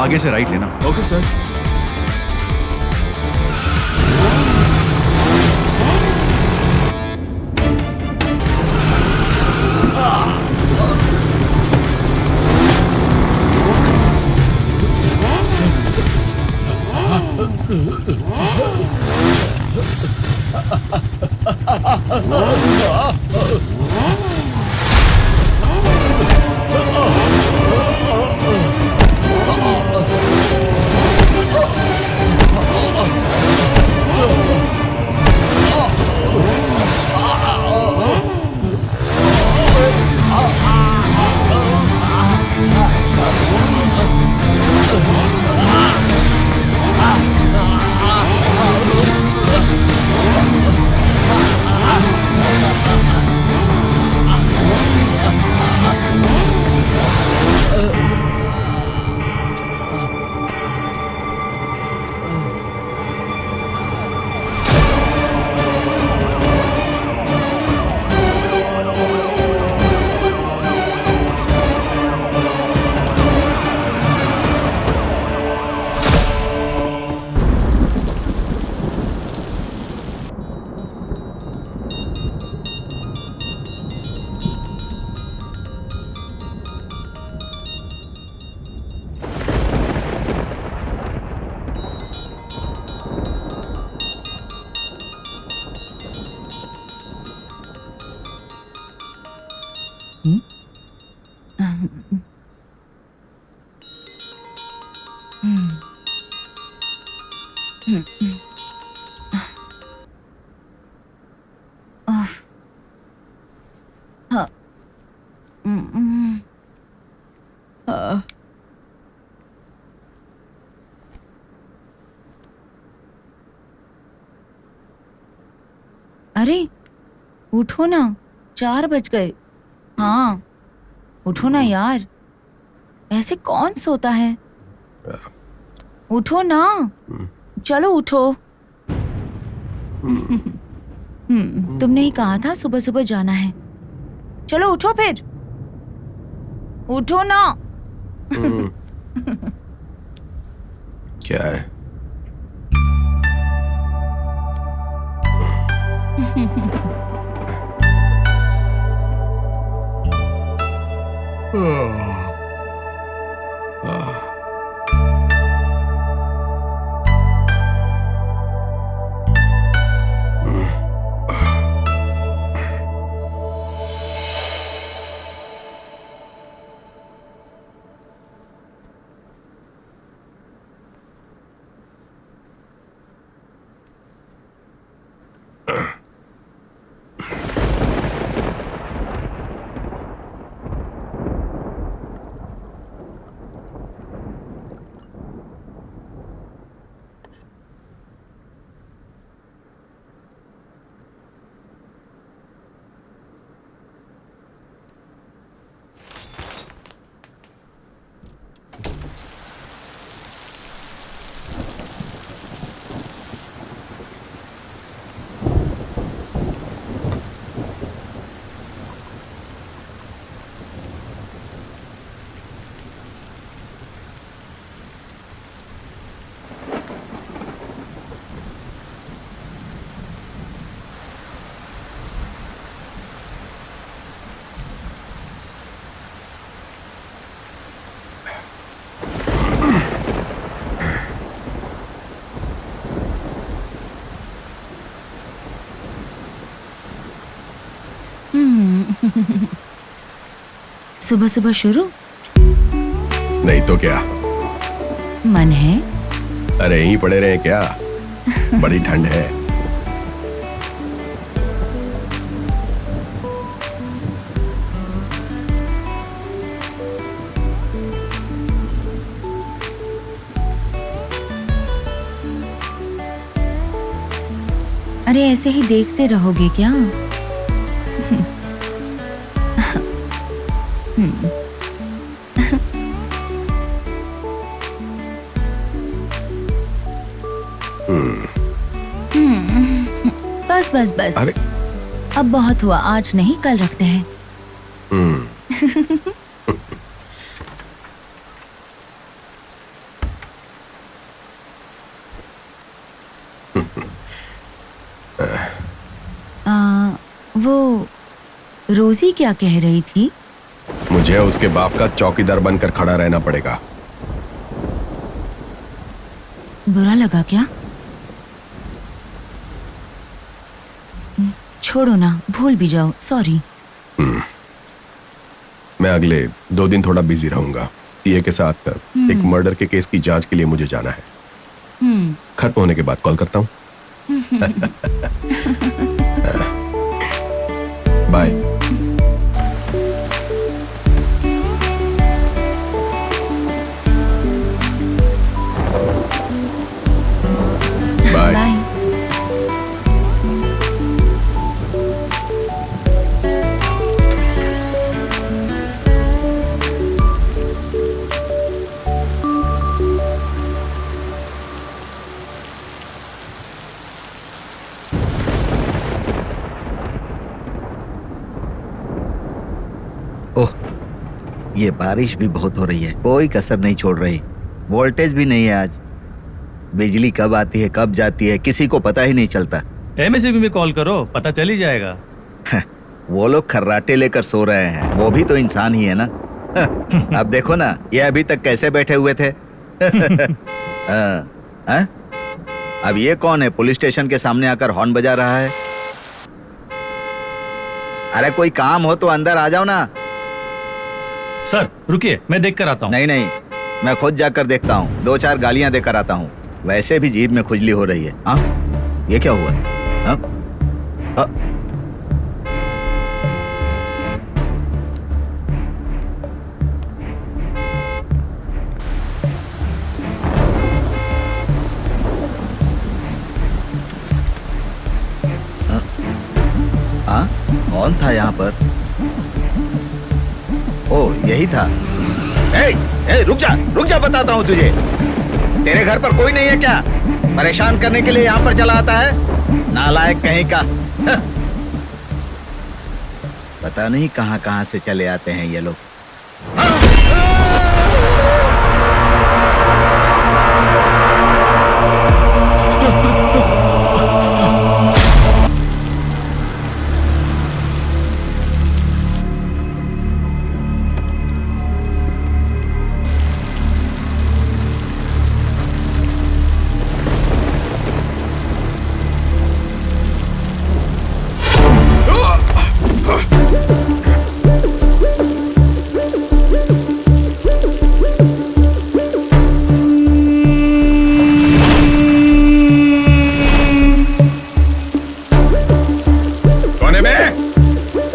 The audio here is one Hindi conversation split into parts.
आगे से राइट लेना। Okay sir. अरे उठो ना, 4 बज गए। हाँ उठो ना यार, ऐसे कौन सोता है? उठो ना, चलो उठो। तुमने ही कहा था सुबह सुबह जाना है। चलो उठो फिर, उठो ना। क्या है? सुबह सुबह शुरू? नहीं तो क्या, मन है? अरे यहीं पड़े रहे क्या? बड़ी ठंड है। अरे ऐसे ही देखते रहोगे क्या? बस बस बस, अरे अब बहुत हुआ, आज नहीं कल रखते हैं। वो रोजी क्या कह रही थी? मुझे उसके बाप का चौकीदार बनकर खड़ा रहना पड़ेगा। बुरा लगा क्या? छोड़ो ना, भूल भी जाओ, सॉरी। मैं अगले 2 दिन थोड़ा बिजी रहूंगा। सीए के साथ एक मर्डर के केस की जांच के लिए मुझे जाना है। खत्म होने के बाद कॉल करता हूँ। बाय। बाय। बाय। ओह, ये बारिश भी बहुत हो रही है, कोई कसर नहीं छोड़ रही। वोल्टेज भी नहीं है आज। बिजली कब आती है कब जाती है किसी को पता ही नहीं चलता। एमएससीबी में कॉल करो, पता चल ही जाएगा। वो लोग खर्राटे लेकर सो रहे हैं, वो भी तो इंसान ही है ना। अब देखो ना, ये अभी तक कैसे बैठे हुए थे। हाँ? अब ये कौन है पुलिस स्टेशन के सामने आकर हॉर्न बजा रहा है? अरे कोई काम हो तो अंदर आ जाओ ना। सर रुकिए, मैं देख कर आता हूँ। नहीं नहीं, मैं खुद जाकर देखता हूँ, 2-4 गालियां देकर आता हूँ। वैसे भी जीभ में खुजली हो रही है। हाँ, ये क्या हुआ? हाँ? हाँ? हाँ? कौन था यहाँ पर? ओ, यही था। रुक जा बताता हूँ तुझे। तेरे घर पर कोई नहीं है क्या? परेशान करने के लिए यहाँ पर चला आता है, नालायक कहीं का। पता नहीं कहाँ से चले आते हैं ये लोग।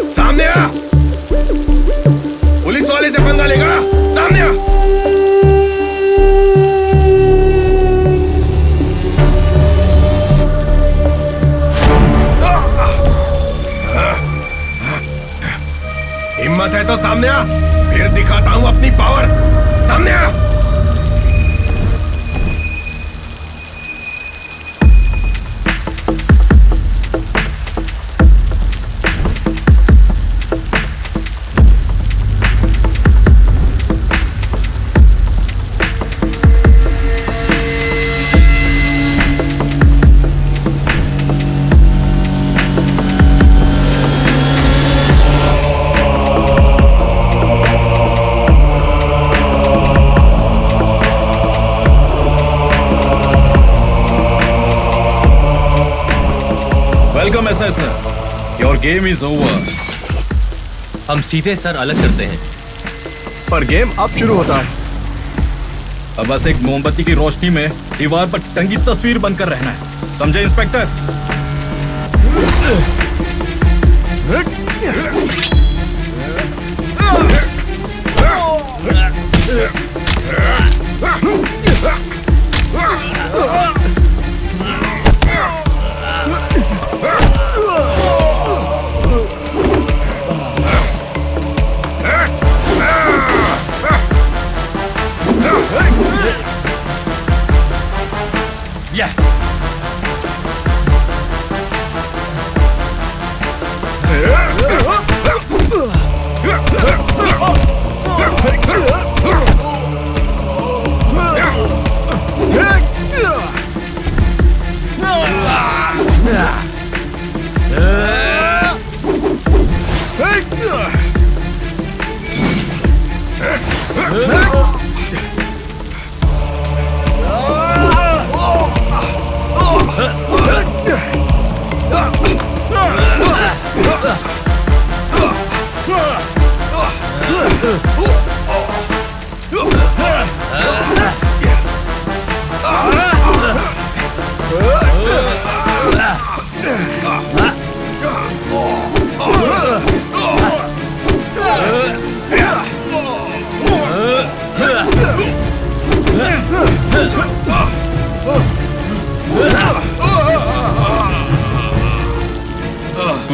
सामने आ। पुलिस वाले से पंगा लेगा, सामने आ। हिम्मत है तो सामने आ, फिर दिखाता हूं अपनी पावर। सामने आ। Welcome sir, your game is over. हम सीधे सर अलग करते हैं, पर गेम अब शुरू होता है। अब बस एक मोमबत्ती की रोशनी में दीवार पर टंगी तस्वीर बनकर रहना है, समझे इंस्पेक्टर?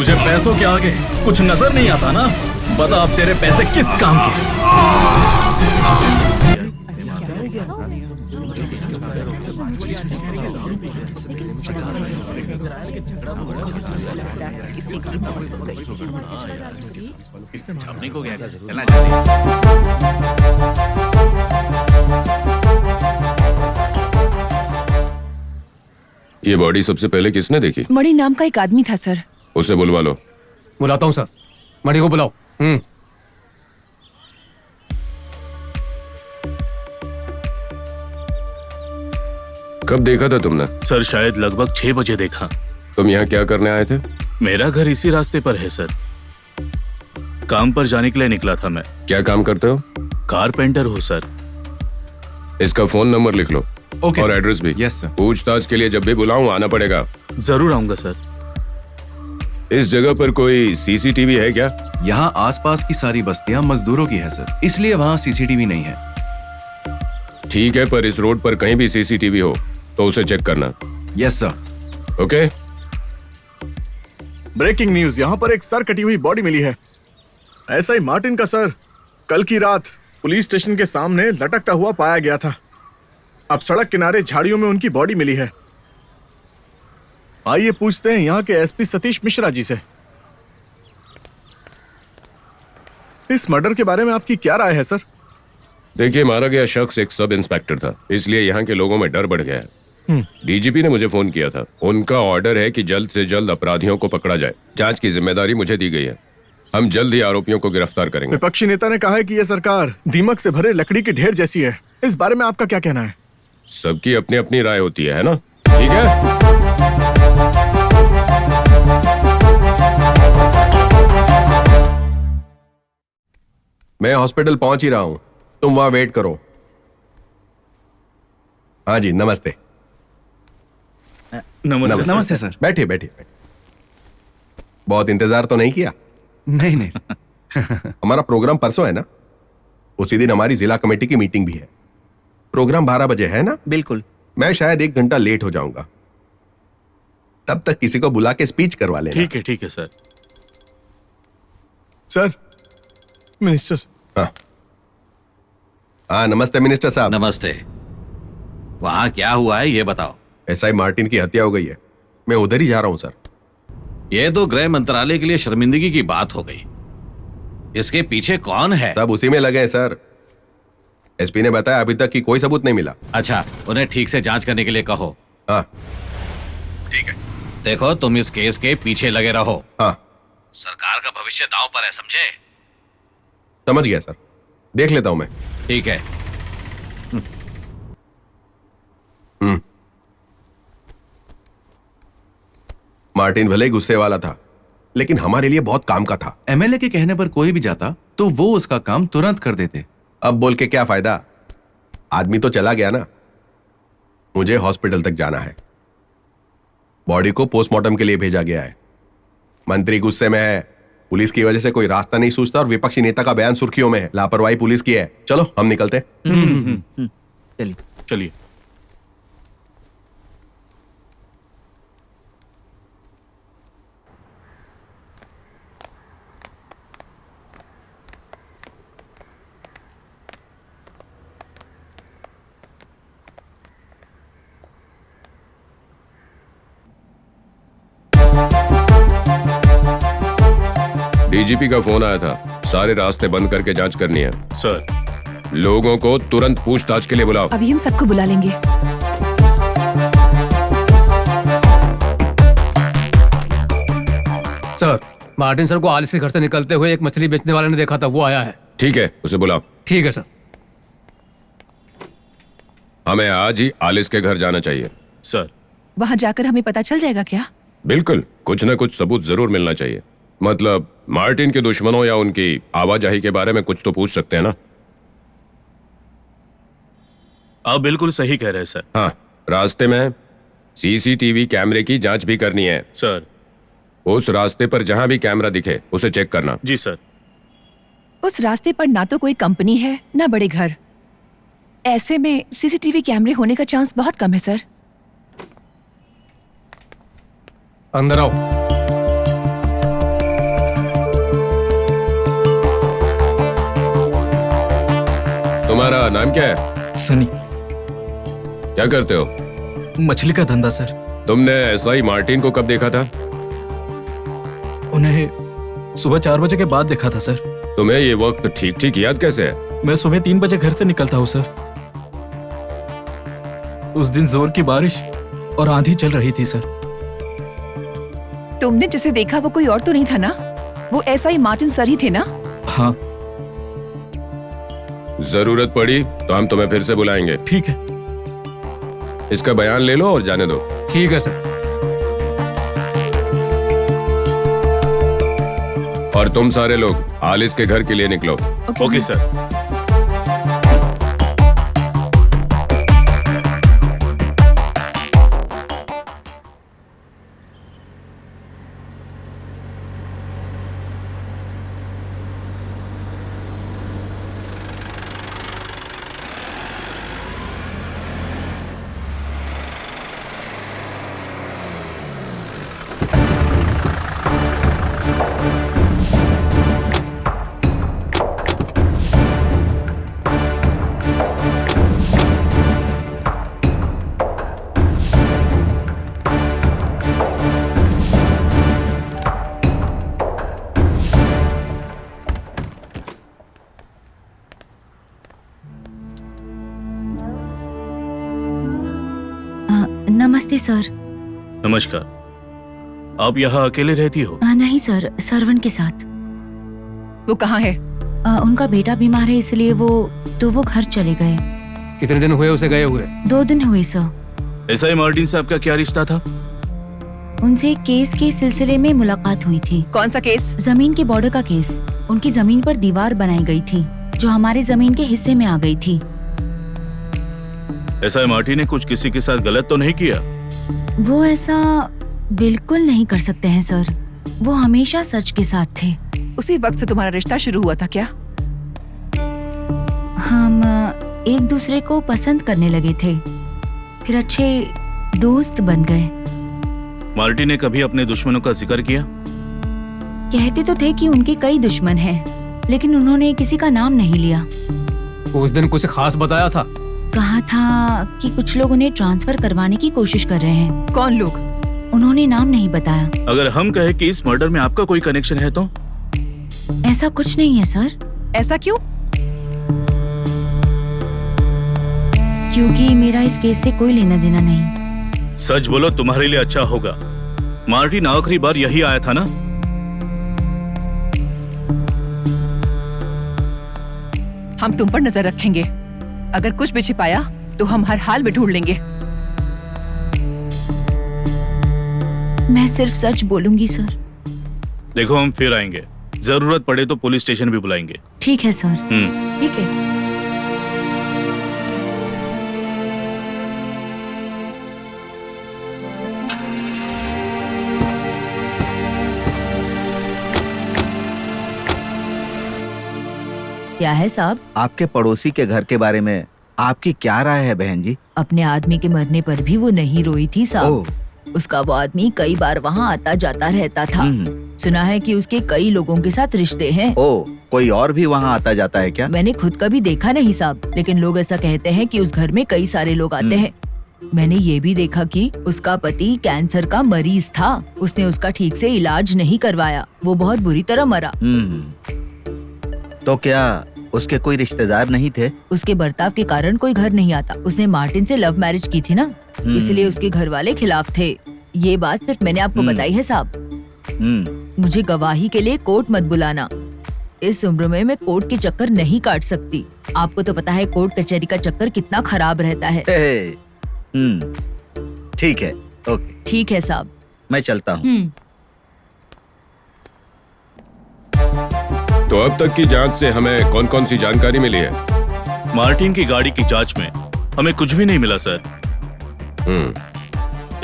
तुझे पैसों के आगे कुछ नजर नहीं आता ना? बता अब तेरे पैसे किस काम के? ये बॉडी सबसे पहले किसने देखी? मणि नाम का एक आदमी था सर। उसे बुलवा लो। बुलाता हूँ सर, मणि को बुलाओ। कब देखा था तुमने? सर शायद लगभग 6 बजे देखा। तुम यहाँ क्या करने आए थे? मेरा घर इसी रास्ते पर है सर। काम पर जाने के लिए निकला था मैं। क्या काम करते हो? कारपेंटर हूँ सर। इसका फोन नंबर लिख लो। ओके और सर। एड्रेस भी। Yes sir. पूछताछ के लिए जब भी बुलाऊं आना पड़ेगा। जरूर आऊंगा सर। इस जगह पर कोई सीसीटीवी है क्या? यहाँ आसपास की सारी बस्तियां मजदूरों की है सर, इसलिए वहाँ सीसीटीवी नहीं है। ठीक है, पर इस रोड पर कहीं भी सीसीटीवी हो तो उसे चेक करना। Yes sir. Okay? Breaking news, यहाँ पर एक सर कटी हुई बॉडी मिली है। एसआई मार्टिन का सर कल की रात पुलिस स्टेशन के सामने लटकता हुआ पाया गया था। अब सड़क किनारे झाड़ियों में उनकी बॉडी मिली है। आइए पूछते हैं यहाँ के एसपी सतीश मिश्रा जी से। इस मर्डर के बारे में आपकी क्या राय है सर? देखिए, मारा गया शख्स एक सब इंस्पेक्टर था, इसलिए यहाँ के लोगों में डर बढ़ गया है। डीजीपी ने मुझे फोन किया था। उनका ऑर्डर है कि जल्द से जल्द अपराधियों को पकड़ा जाए। जांच की जिम्मेदारी मुझे दी गई है। हम जल्द ही आरोपियों को गिरफ्तार करेंगे। विपक्षी नेता ने कहा है कि यह सरकार दीमक से भरे लकड़ी की ढेर जैसी है। इस बारे में आपका क्या कहना है? सबकी अपनी अपनी राय होती है ना? ठीक है। मैं हॉस्पिटल पहुंच ही रहा हूं, तुम वहां वेट करो। हाँ जी, नमस्ते। नमस्ते। नमस्ते सर। बैठिए बैठिए। बहुत इंतजार तो नहीं किया? नहीं नहीं हमारा प्रोग्राम परसों है ना? उसी दिन हमारी जिला कमेटी की मीटिंग भी है। प्रोग्राम 12 बजे है ना? बिल्कुल। मैं शायद 1 घंटा लेट हो जाऊंगा, तब तक किसी को बुला के स्पीच करवा लेना। ठीक है सर। Sir, minister. हाँ, नमस्ते मिनिस्टर साहब। नमस्ते। वहां क्या हुआ है ये बताओ। एसआई मार्टिन की हत्या हो गई है। मैं उधर ही जा रहा हूं सर। ये तो गृह मंत्रालय के लिए शर्मिंदगी की बात हो गई। इसके पीछे कौन है? सब उसी में लगे हैं सर। एसपी ने बताया अभी तक कि कोई सबूत नहीं मिला। अच्छा, उन्हें ठीक से जांच करने के लिए कहो। हाँ ठीक है। देखो, तुम इस केस के पीछे लगे रहो। हाँ सरकार का भविष्य दांव पर है, समझे? समझ गया सर, देख लेता हूं मैं। ठीक है। मार्टिन भले ही गुस्से वाला था, लेकिन हमारे लिए बहुत काम का था। एमएलए के कहने पर कोई भी जाता तो वो उसका काम तुरंत कर देते। अब बोल के क्या फायदा? आदमी तो चला गया ना। मुझे हॉस्पिटल तक जाना है। बॉडी को पोस्टमार्टम के लिए भेजा गया है। मंत्री गुस्से में है। पुलिस की वजह से कोई रास्ता नहीं सूझता और विपक्षी नेता का बयान सुर्खियों में है। लापरवाही पुलिस की है। चलो हम निकलते। चलिए। चलिए। डीजीपी का फोन आया था। सारे रास्ते बंद करके जांच करनी है। सर, लोगों को तुरंत पूछताछ के लिए बुलाओ। अभी हम सबको बुला लेंगे। सर, मार्टिन सर को आलिस के घर से निकलते हुए एक मछली बेचने वाले ने देखा था, वो आया है। ठीक है, उसे बुलाओ। ठीक है सर। हमें आज ही आलिस के घर जाना चाहिए। सर। वहां जाकर हमें पता चल जाएगा क्या? बिल्कुल, कुछ न कुछ सबूत जरूर मिलना चाहिए। मतलब मार्टिन के दुश्मनों या उनकी आवाजाही के बारे में कुछ तो पूछ सकते हैं ना? आप बिल्कुल सही कह रहे हैं सर। हाँ, रास्ते में सीसीटीवी कैमरे की जांच भी करनी है। सर। उस रास्ते पर जहां भी कैमरा दिखे उसे चेक करना। जी सर। उस रास्ते पर ना तो कोई कंपनी है ना बड़े घर। ऐसे में सीसीटीवी कैमरे होने का चांस बहुत कम है सर। अंदर आओ। तुम्हारा नाम क्या है? सनी। क्या करते हो? मछली का धंधा सर। तुमने एसआई मार्टिन को कब देखा था? उन्हें सुबह 4 बजे के बाद देखा था सर। तुम्हें ये वक्त ठीक ठीक याद कैसे है? मैं सुबह 3 बजे घर से निकलता हूँ सर। उस दिन जोर की बारिश और आंधी चल रही थी सर। तुमने जिसे देखा वो कोई और तो नहीं था ना? वो एसआई मार्टिन सर ही थे ना? हाँ। जरूरत पड़ी तो हम तुम्हें फिर से बुलाएंगे। ठीक है। इसका बयान ले लो और जाने दो। ठीक है सर। और तुम सारे लोग आलिस के घर के लिए निकलो। Okay sir. नमस्ते सर। नमस्कार। आप यहाँ अकेले रहती हो? नहीं सर, सर्वन के साथ। वो कहाँ है? उनका बेटा बीमार है इसलिए वो घर चले गए। कितने दिन हुए उसे गए हुए? 2 दिन हुए सर। एसआई मार्टिन साहब का क्या रिश्ता था? उनसे केस के सिलसिले में मुलाकात हुई थी। कौन सा केस? जमीन के बॉर्डर का केस। उनकी जमीन पर दीवार बनाई गई थी जो हमारे जमीन के हिस्से में आ गई थी। एसआई मार्टिन ने कुछ किसी के साथ गलत तो नहीं किया? वो ऐसा बिल्कुल नहीं कर सकते हैं सर। वो हमेशा सच के साथ थे। उसी वक्त से तुम्हारा रिश्ता शुरू हुआ था क्या? हम एक दूसरे को पसंद करने लगे थे, फिर अच्छे दोस्त बन गए। मार्टिन ने कभी अपने दुश्मनों का जिक्र किया? कहते तो थे कि उनके कई दुश्मन हैं, लेकिन उन्होंने किसी का नाम नहीं लिया। उस दिन कुछ खास बताया था? कहा था कि कुछ लोग उन्हें ट्रांसफर करवाने की कोशिश कर रहे हैं। कौन लोग? उन्होंने नाम नहीं बताया। अगर हम कहें कि इस मर्डर में आपका कोई कनेक्शन है तो? ऐसा कुछ नहीं है सर। ऐसा क्यों? क्योंकि मेरा इस केस से कोई लेना देना नहीं। सच बोलो, तुम्हारे लिए अच्छा होगा। मार्टिन आखिरी बार यही आया था ना? हम तुम पर नजर रखेंगे। अगर कुछ भी छिपाया तो हम हर हाल में ढूंढ लेंगे। मैं सिर्फ सच बोलूंगी सर। देखो, हम फिर आएंगे। जरूरत पड़े तो पुलिस स्टेशन भी बुलाएंगे। ठीक है सर। ठीक है। क्या है साहब? आपके पड़ोसी के घर के बारे में आपकी क्या राय है बहन जी? अपने आदमी के मरने पर भी वो नहीं रोई थी साहब। उसका वो आदमी कई बार वहाँ आता जाता रहता था। सुना है कि उसके कई लोगों के साथ रिश्ते हैं। कोई और भी वहाँ आता जाता है क्या? मैंने खुद कभी देखा नहीं साहब, लेकिन लोग ऐसा कहते हैं कि उस घर में कई सारे लोग आते हैं। मैंने ये भी देखा कि उसका पति कैंसर का मरीज था। उसने उसका ठीक से इलाज नहीं करवाया। वो बहुत बुरी तरह मरा। तो क्या उसके कोई रिश्तेदार नहीं थे? उसके बर्ताव के कारण कोई घर नहीं आता। उसने मार्टिन से लव मैरिज की थी ना, इसलिए उसके घर वाले खिलाफ थे। ये बात सिर्फ मैंने आपको बताई है साहब। मुझे गवाही के लिए कोर्ट मत बुलाना। इस उम्र में मैं कोर्ट के चक्कर नहीं काट सकती। आपको तो पता है कोर्ट कचहरी का चक्कर कितना खराब रहता है। ठीक है, ओके। ठीक है साहब, मैं चलता हूँ। तो अब तक की जांच से हमें कौन कौन सी जानकारी मिली है? मार्टिन की गाड़ी की जांच में हमें कुछ भी नहीं मिला सर।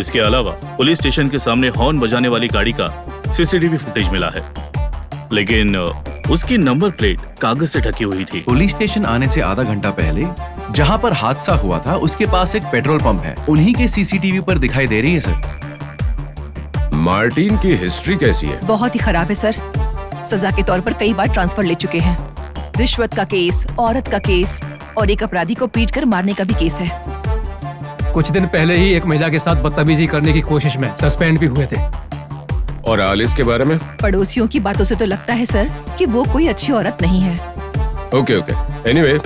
इसके अलावा पुलिस स्टेशन के सामने हॉर्न बजाने वाली गाड़ी का सीसीटीवी फुटेज मिला है, लेकिन उसकी नंबर प्लेट कागज से ढकी हुई थी। पुलिस स्टेशन आने से आधा घंटा पहले जहां पर हादसा हुआ था उसके पास एक पेट्रोल पंप है, उन्हीं के सीसीटीवी पर दिखाई दे रही है सर। मार्टिन की हिस्ट्री कैसी है? बहुत ही खराब है सर। सजा के तौर पर कई बार ट्रांसफर ले चुके हैं। रिश्वत का केस, औरत का केस, और एक अपराधी को पीटकर मारने का भी केस है। कुछ दिन पहले ही एक महिला के साथ बदतमीजी करने की कोशिश में सस्पेंड भी हुए थे। और आलिस के बारे में? पड़ोसियों की बातों से तो लगता है सर कि वो कोई अच्छी औरत नहीं है। ओके। एनीवे,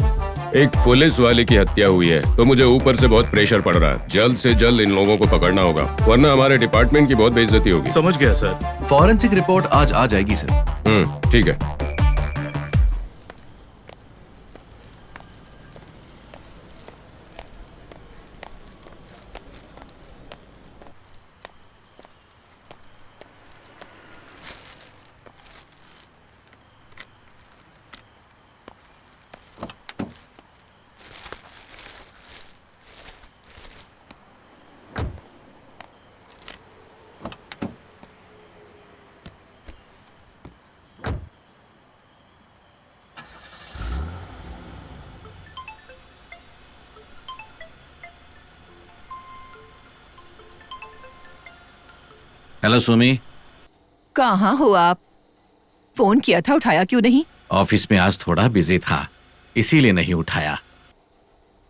एक पुलिस वाले की हत्या हुई है तो मुझे ऊपर से बहुत प्रेशर पड़ रहा है। जल्द से जल्द इन लोगों को पकड़ना होगा, वरना हमारे डिपार्टमेंट की बहुत बेइज्जती होगी। समझ गया सर। फॉरेंसिक रिपोर्ट आज आ जाएगी सर। ठीक है। हेलो सुमी। कहाँ हो आप? फोन किया था, उठाया क्यों नहीं? ऑफिस में आज थोड़ा बिजी था, इसीलिए नहीं उठाया।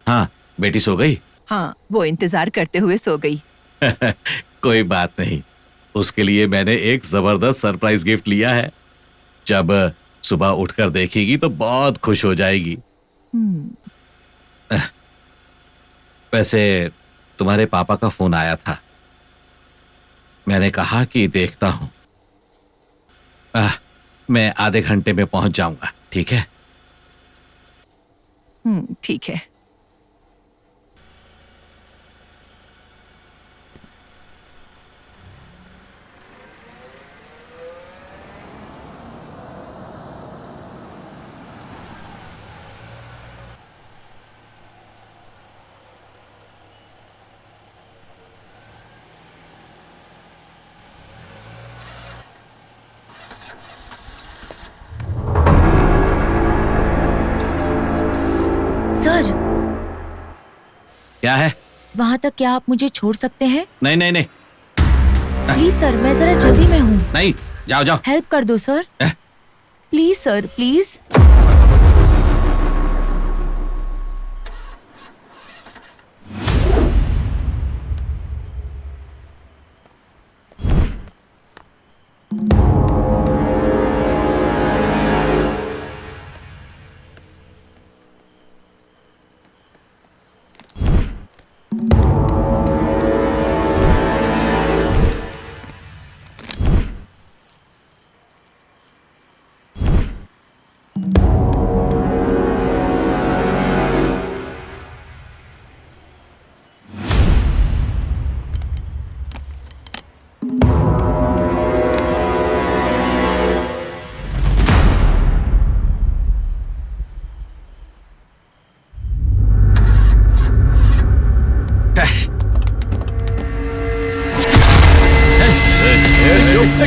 हाँ, बेटी सो गई? हाँ, वो इंतजार करते हुए सो गई। कोई बात नहीं, उसके लिए मैंने एक जबरदस्त सरप्राइज गिफ्ट लिया है। जब सुबह उठकर देखेगी तो बहुत खुश हो जाएगी। वैसे तुम्हारे पापा का फोन आया था, मैंने कहा कि देखता हूं। मैं आधे घंटे में पहुंच जाऊंगा, ठीक है? ठीक है। सर, क्या है? वहाँ तक क्या आप मुझे छोड़ सकते हैं? नहीं नहीं नहीं प्लीज सर, मैं जरा जल्दी में हूँ। नहीं, जाओ जाओ। हेल्प कर दो सर, प्लीज सर, प्लीज।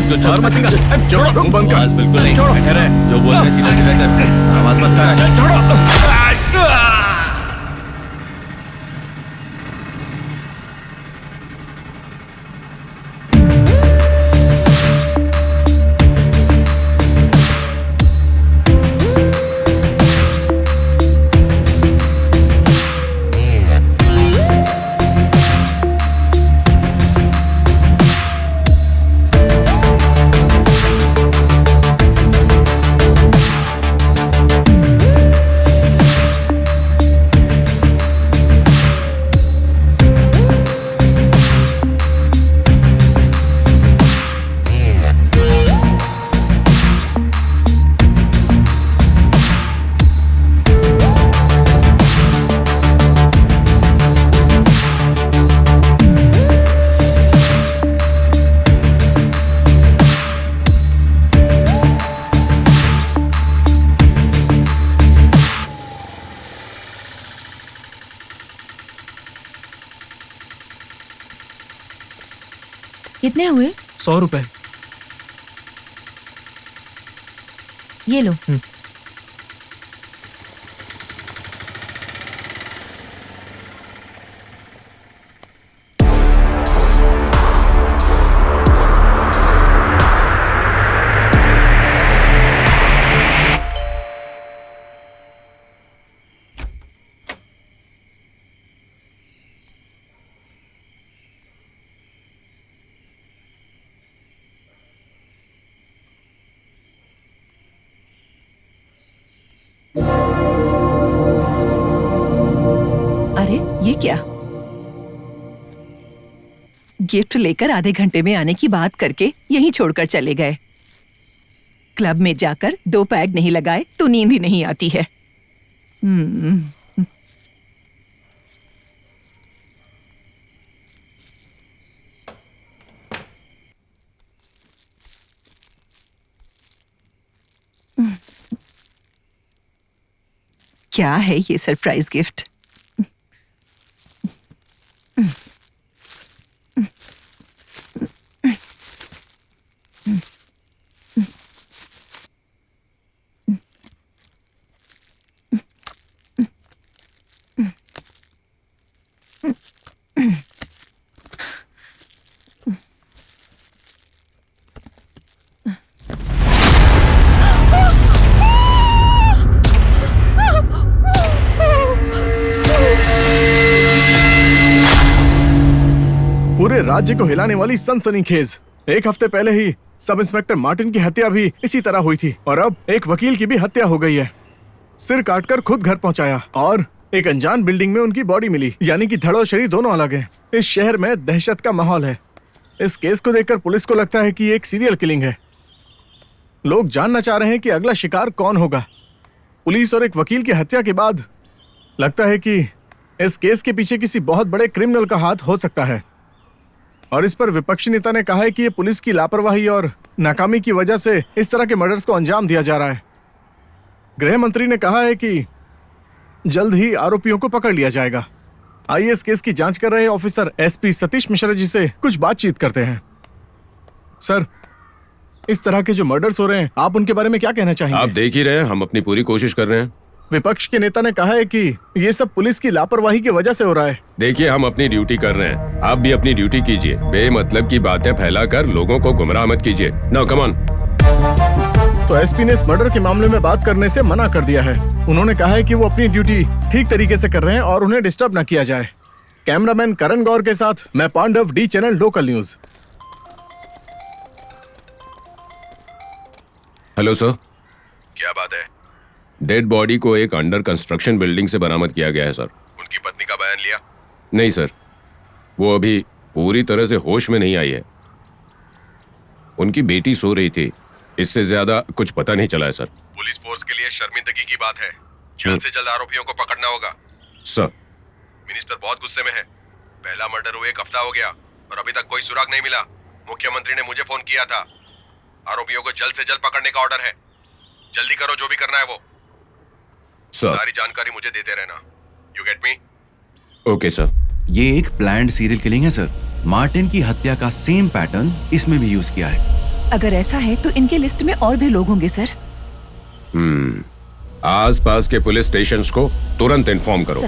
जो चार मचेगा, छोड़ो, मुंह बंद कर। आवाज बिल्कुल नहीं। ठहरे, जो बोल रहे सीधा सीधा कर, आवाज मत कर। छोड़ो। कितने हुए? 100 रुपए। ये लो। ये क्या? गिफ्ट लेकर आधे घंटे में आने की बात करके यहीं छोड़कर चले गए। क्लब में जाकर 2 पैग नहीं लगाए तो नींद ही नहीं आती है। क्या है ये सरप्राइज गिफ्ट? पूरे राज्य को हिलाने वाली सनसनीखेज। 1 हफ्ते पहले ही सब इंस्पेक्टर मार्टिन की हत्या भी इसी तरह हुई थी और अब एक वकील की भी हत्या हो गई है। सिर काटकर खुद घर पहुंचाया और एक अनजान बिल्डिंग में उनकी बॉडी मिली, यानी कि धड़ और शरीर दोनों अलग हैं। इस शहर में दहशत का माहौल है। इस केस को देखकर पुलिस को लगता है कि ये एक सीरियल किलिंग है। लोग जानना चाह रहे हैं कि अगला शिकार कौन होगा। पुलिस और एक वकील की हत्या के बाद लगता है कि इस केस के पीछे किसी बहुत बड़े क्रिमिनल का हाथ हो सकता है और इस पर विपक्षी नेता ने कहा है कि ये पुलिस की लापरवाही और नाकामी की वजह से इस तरह के मर्डर्स को अंजाम दिया जा रहा है। गृह मंत्री ने कहा है कि जल्द ही आरोपियों को पकड़ लिया जाएगा। आइए इस केस की जांच कर रहे ऑफिसर एसपी सतीश मिश्रा जी से कुछ बातचीत करते हैं। सर, इस तरह के जो मर्डर्स हो रहे हैं, आप उनके बारे में क्या कहना चाहेंगे? आप देख ही रहे हैं, हम अपनी पूरी कोशिश कर रहे हैं। विपक्ष के नेता ने कहा है कि ये सब पुलिस की लापरवाही की वजह से हो रहा है। देखिए, हम अपनी ड्यूटी कर रहे हैं, आप भी अपनी ड्यूटी कीजिए। बेमतलब की बातें फैलाकर लोगों को गुमराह मत कीजिए। Now come on. तो एसपी ने इस मर्डर के मामले में बात करने से मना कर दिया है। उन्होंने कहा है कि वो अपनी ड्यूटी ठीक तरीके से कर रहे हैं और उन्हें डिस्टर्ब न किया जाए। कैमरामैन करण गौर के साथ मैं Pandav, D channel local news. Hello sir. क्या बात है? डेड बॉडी को एक अंडर कंस्ट्रक्शन बिल्डिंग से बरामद किया गया है सर। उनकी पत्नी का बयान लिया? नहीं सर, वो अभी पूरी तरह से होश में नहीं आई है। उनकी बेटी सो रही थी, इससे ज्यादा कुछ पता नहीं चला है सर। पुलिस फोर्स के लिए शर्मिंदगी की बात है। जल्द से जल्द आरोपियों को पकड़ना होगा। सर, मिनिस्टर बहुत गुस्से में है। पहला मर्डर हुए 1 हफ्ता हो गया और अभी तक कोई सुराग नहीं मिला। मुख्यमंत्री ने मुझे फोन किया था। आरोपियों को जल्द से जल्द पकड़ने का ऑर्डर है। जल्दी करो, जो भी करना है वो। सर, सारी जानकारी मुझे देते रहना। You get me? Okay sir. ये एक प्लान्ड सीरियल किलिंग है सर। मार्टिन की हत्या का सेम पैटर्न इसमें भी यूज किया है। अगर ऐसा है तो इनके लिस्ट में और भी लोग होंगे सर। आसपास के पुलिस स्टेशंस को तुरंत इन्फॉर्म करो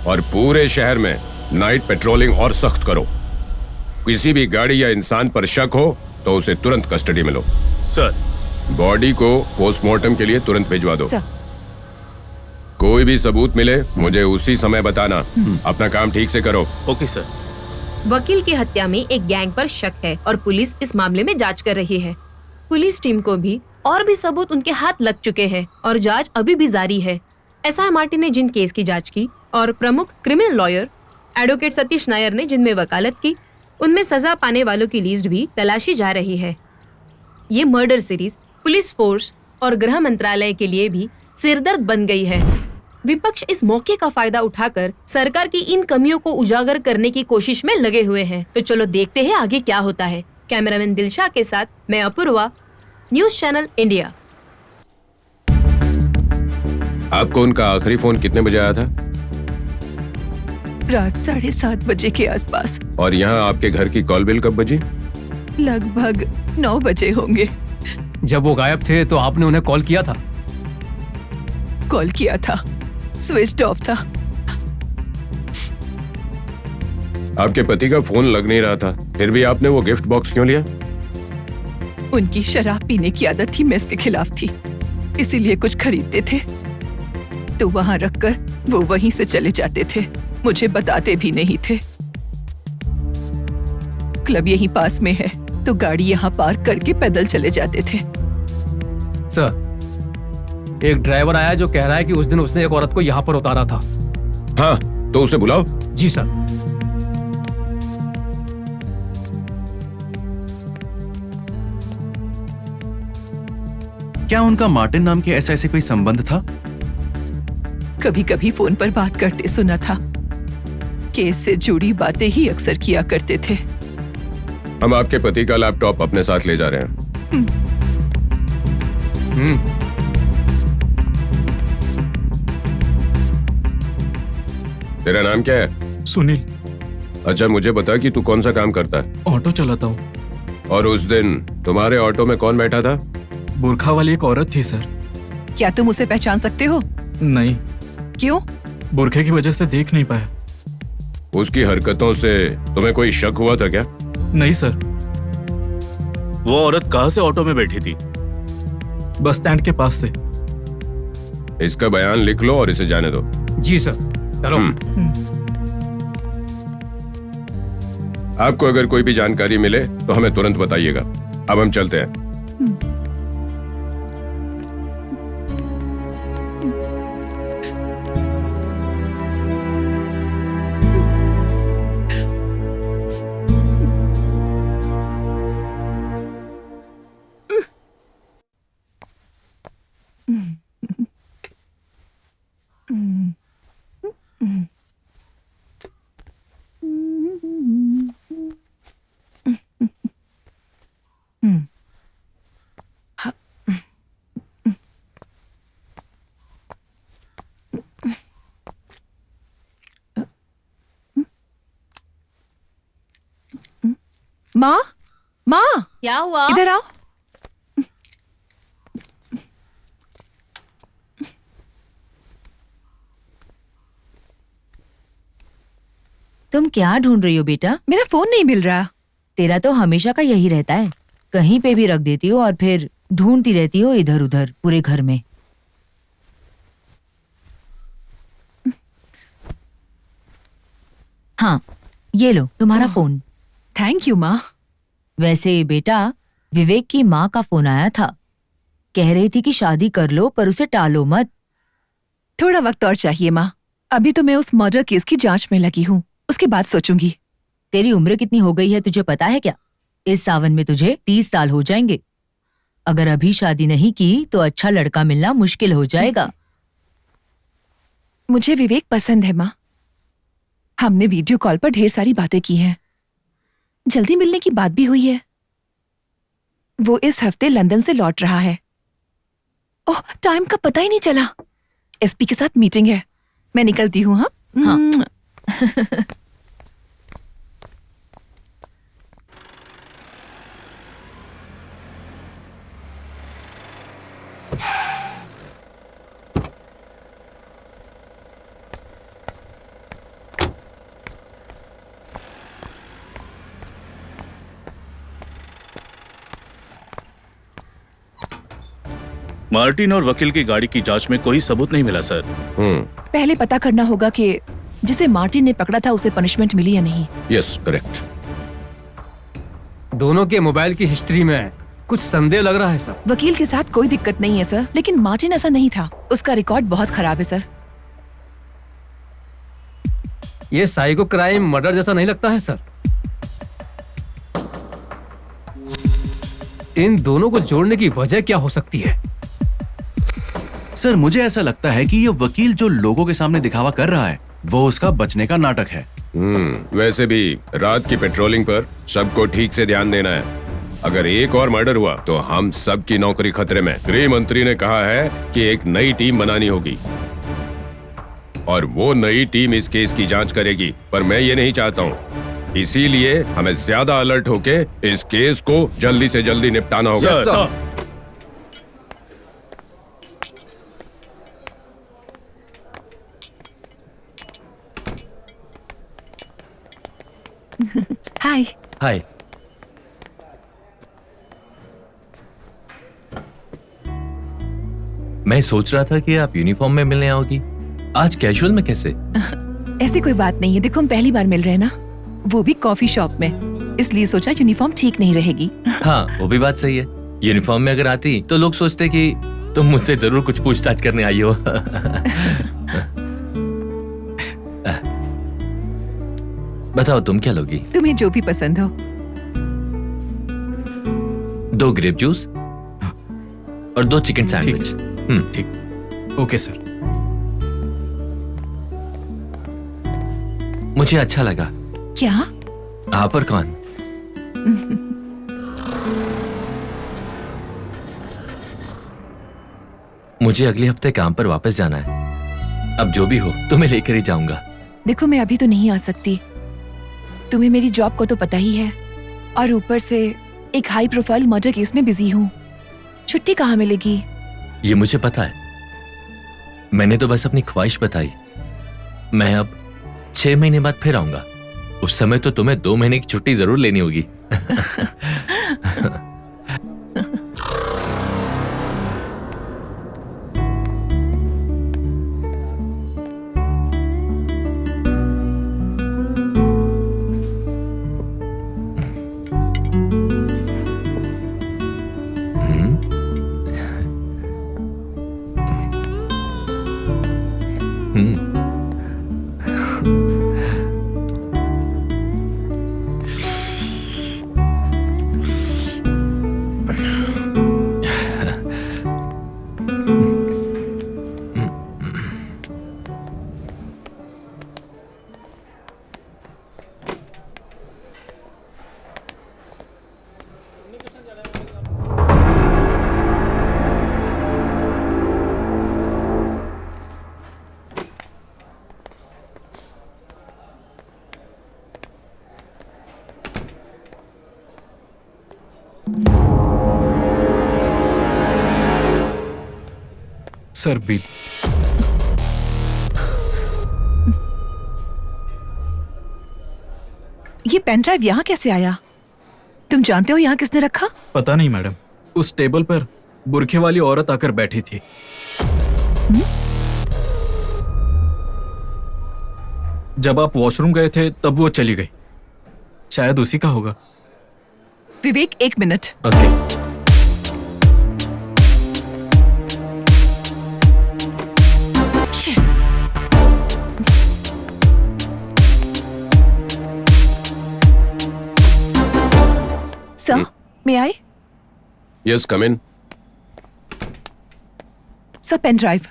और पूरे शहर में नाइट पेट्रोलिंग और सख्त करो। किसी भी गाड़ी या इंसान पर शक हो तो उसे तुरंत कस्टडी में लो। सर, बॉडी को पोस्टमार्टम के लिए तुरंत भिजवा दो। सर। कोई भी सबूत मिले मुझे उसी समय बताना। अपना काम ठीक से करो। Okay sir. वकील की हत्या में एक गैंग पर शक है और पुलिस इस मामले में जांच कर रही है। पुलिस टीम को भी और भी सबूत उनके हाथ लग चुके हैं और जांच अभी भी जारी है। एसआई मार्टिन ने जिन केस की जांच की और प्रमुख criminal lawyer advocate Satish Nair ने जिनमें वकालत की, उनमें सजा पाने वालों की लिस्ट भी तलाशी जा रही है। ये मर्डर सीरीज पुलिस फोर्स और गृह मंत्रालय के लिए भी सिरदर्द बन गई है। विपक्ष इस मौके का फायदा उठाकर सरकार की इन कमियों को उजागर करने की कोशिश में लगे हुए हैं। तो चलो देखते हैं आगे क्या होता है। कैमरामैन दिलशाह के साथ मैं अपूर्वा, न्यूज चैनल इंडिया। आपको उनका आखिरी फोन कितने बजे आया था? रात 7:30 बजे के आसपास। और यहाँ आपके घर की कॉल बिल कब बजी? लगभग 9 बजे होंगे। जब वो गायब थे तो आपने उन्हें कॉल किया था? कॉल किया था, स्विच ऑफ था। आपके पति का फोन लग नहीं रहा था, फिर भी आपने वो गिफ्ट बॉक्स क्यों लिया? उनकी शराब पीने की आदत ही मेस के खिलाफ थी, इसीलिए कुछ खरीदते थे तो वहां रखकर वो वहीं से चले जाते थे। मुझे बताते भी नहीं थे। क्लब यहीं पास में है तो गाड़ी यहाँ पार्क करके पैदल चले जाते थे। सर, एक ड्राइवर आया जो कह रहा है कि उस दिन उसने एक औरत को यहाँ पर उतारा था। हाँ, तो उसे बुलाओ। जी सर। क्या उनका मार्टिन नाम के ऐसे कोई संबंध था? कभी कभी फोन पर बात करते सुना था। केस से जुड़ी बातें ही अक्सर किया करते थे। हम आपके पति का लैपटॉप अपने साथ ले जा रहे हैं। तेरा नाम क्या है? सुनील। अच्छा, मुझे बता कि तू कौन सा काम करता है? ऑटो चलाता हूँ। और उस दिन तुम्हारे ऑटो में कौन बैठा था? बुरखा वाली एक औरत थी सर। क्या तुम उसे पहचान सकते हो? नहीं। क्यों? बुरखे की वजह से देख नहीं पाया। उसकी हरकतों से तुम्हें कोई शक हुआ था क्या? नहीं सर। वो औरत कहाँ से ऑटो में बैठी थी? बस स्टैंड के पास से। इसका बयान लिख लो और इसे जाने दो। जी सर। चलो। आपको अगर कोई भी जानकारी मिले तो हमें तुरंत बताइएगा। अब हम चलते हैं। माँ, माँ, क्या हुआ? इधर आओ। तुम क्या ढूंढ रही हो बेटा? मेरा फोन नहीं मिल रहा। तेरा तो हमेशा का यही रहता है, कहीं पे भी रख देती हो और फिर ढूंढती रहती हो इधर उधर पूरे घर में। हाँ, ये लो तुम्हारा फोन। थैंक यू माँ। वैसे बेटा, विवेक की माँ का फोन आया था, कह रही थी कि शादी कर लो पर उसे टालो मत। थोड़ा वक्त और चाहिए माँ। अभी तो मैं उस मर्डर केस की जांच में लगी हूँ, उसके बाद सोचूंगी। तेरी उम्र कितनी हो गई है तुझे पता है क्या? इस सावन में तुझे 30 साल हो जाएंगे। अगर अभी शादी नहीं की तो अच्छा लड़का मिलना मुश्किल हो जाएगा। मुझे विवेक पसंद है माँ। हमने वीडियो कॉल पर ढेर सारी बातें की हैं। जल्दी मिलने की बात भी हुई है। वो इस हफ्ते लंदन से लौट रहा है। ओह, टाइम का पता ही नहीं चला। एसपी के साथ मीटिंग है। मैं निकलती हूँ। हाँ। मार्टिन और वकील की गाड़ी की जांच में कोई सबूत नहीं मिला सर। पहले पता करना होगा कि जिसे मार्टिन ने पकड़ा था उसे पनिशमेंट मिली या नहीं। Yes, correct. दोनों के मोबाइल की हिस्ट्री में कुछ संदेह लग रहा है सर। वकील के साथ कोई दिक्कत नहीं है सर, लेकिन मार्टिन ऐसा नहीं था। उसका रिकॉर्ड बहुत खराब है सर। ये साइको क्राइम मर्डर जैसा नहीं लगता है सर। इन दोनों को जोड़ने की वजह क्या हो सकती है? सर, मुझे ऐसा लगता है कि ये वकील जो लोगों के सामने दिखावा कर रहा है वो उसका बचने का नाटक है। वैसे भी रात की पेट्रोलिंग पर सबको ठीक से ध्यान देना है। अगर एक और मर्डर हुआ तो हम सबकी नौकरी खतरे में। गृह मंत्री ने कहा है कि एक नई टीम बनानी होगी और वो नई टीम इस केस की जांच करेगी, पर मैं ये नहीं चाहता हूँ। इसीलिए हमें ज्यादा अलर्ट होके इस केस को जल्दी से जल्दी निपटाना होगा। सर। हाय। हाय। मैं सोच रहा था कि आप यूनिफॉर्म में मिलने आओगी, आज कैजुअल में कैसे? ऐसी कोई बात नहीं है। देखो, हम पहली बार मिल रहे हैं ना, वो भी कॉफी शॉप में, इसलिए सोचा यूनिफॉर्म ठीक नहीं रहेगी। हाँ, वो भी बात सही है। यूनिफॉर्म में अगर आती तो लोग सोचते कि तुम मुझसे जरूर कुछ पूछताछ करने आई हो। बताओ तुम क्या लोगी? तुम्हें जो भी पसंद हो। 2 ग्रेप जूस और 2 चिकन सैंडविच। ठीक। Okay sir. मुझे अच्छा लगा। क्या? आप और कौन? मुझे अगले हफ्ते काम पर वापस जाना है। अब जो भी हो तुम्हें लेकर ही जाऊंगा। देखो मैं अभी तो नहीं आ सकती, तुम्हें मेरी जॉब को तो पता ही है, और ऊपर से एक हाई प्रोफाइल मर्डर केस में बिजी हूँ। छुट्टी कहाँ मिलेगी? ये मुझे पता है, मैंने तो बस अपनी ख्वाहिश बताई। मैं अब 6 महीने बाद फिर आऊंगा। उस समय तो तुम्हें 2 महीने की छुट्टी जरूर लेनी होगी। Sir bill. ये पेन ड्राइव यहाँ कैसे आया? तुम जानते हो यहाँ किसने रखा? पता नहीं मैडम, उस टेबल पर बुरखे वाली औरत आकर बैठी थी। जब आप वॉशरूम गए थे तब वो चली गई। शायद उसी का होगा। Vivek 1 minute. Okay. Sir, may I? Yes, come in. Sir, pen drive.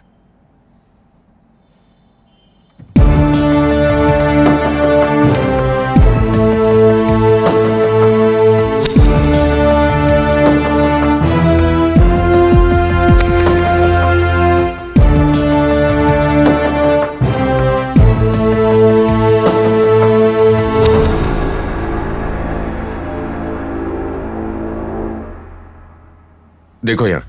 देखो यहाँ।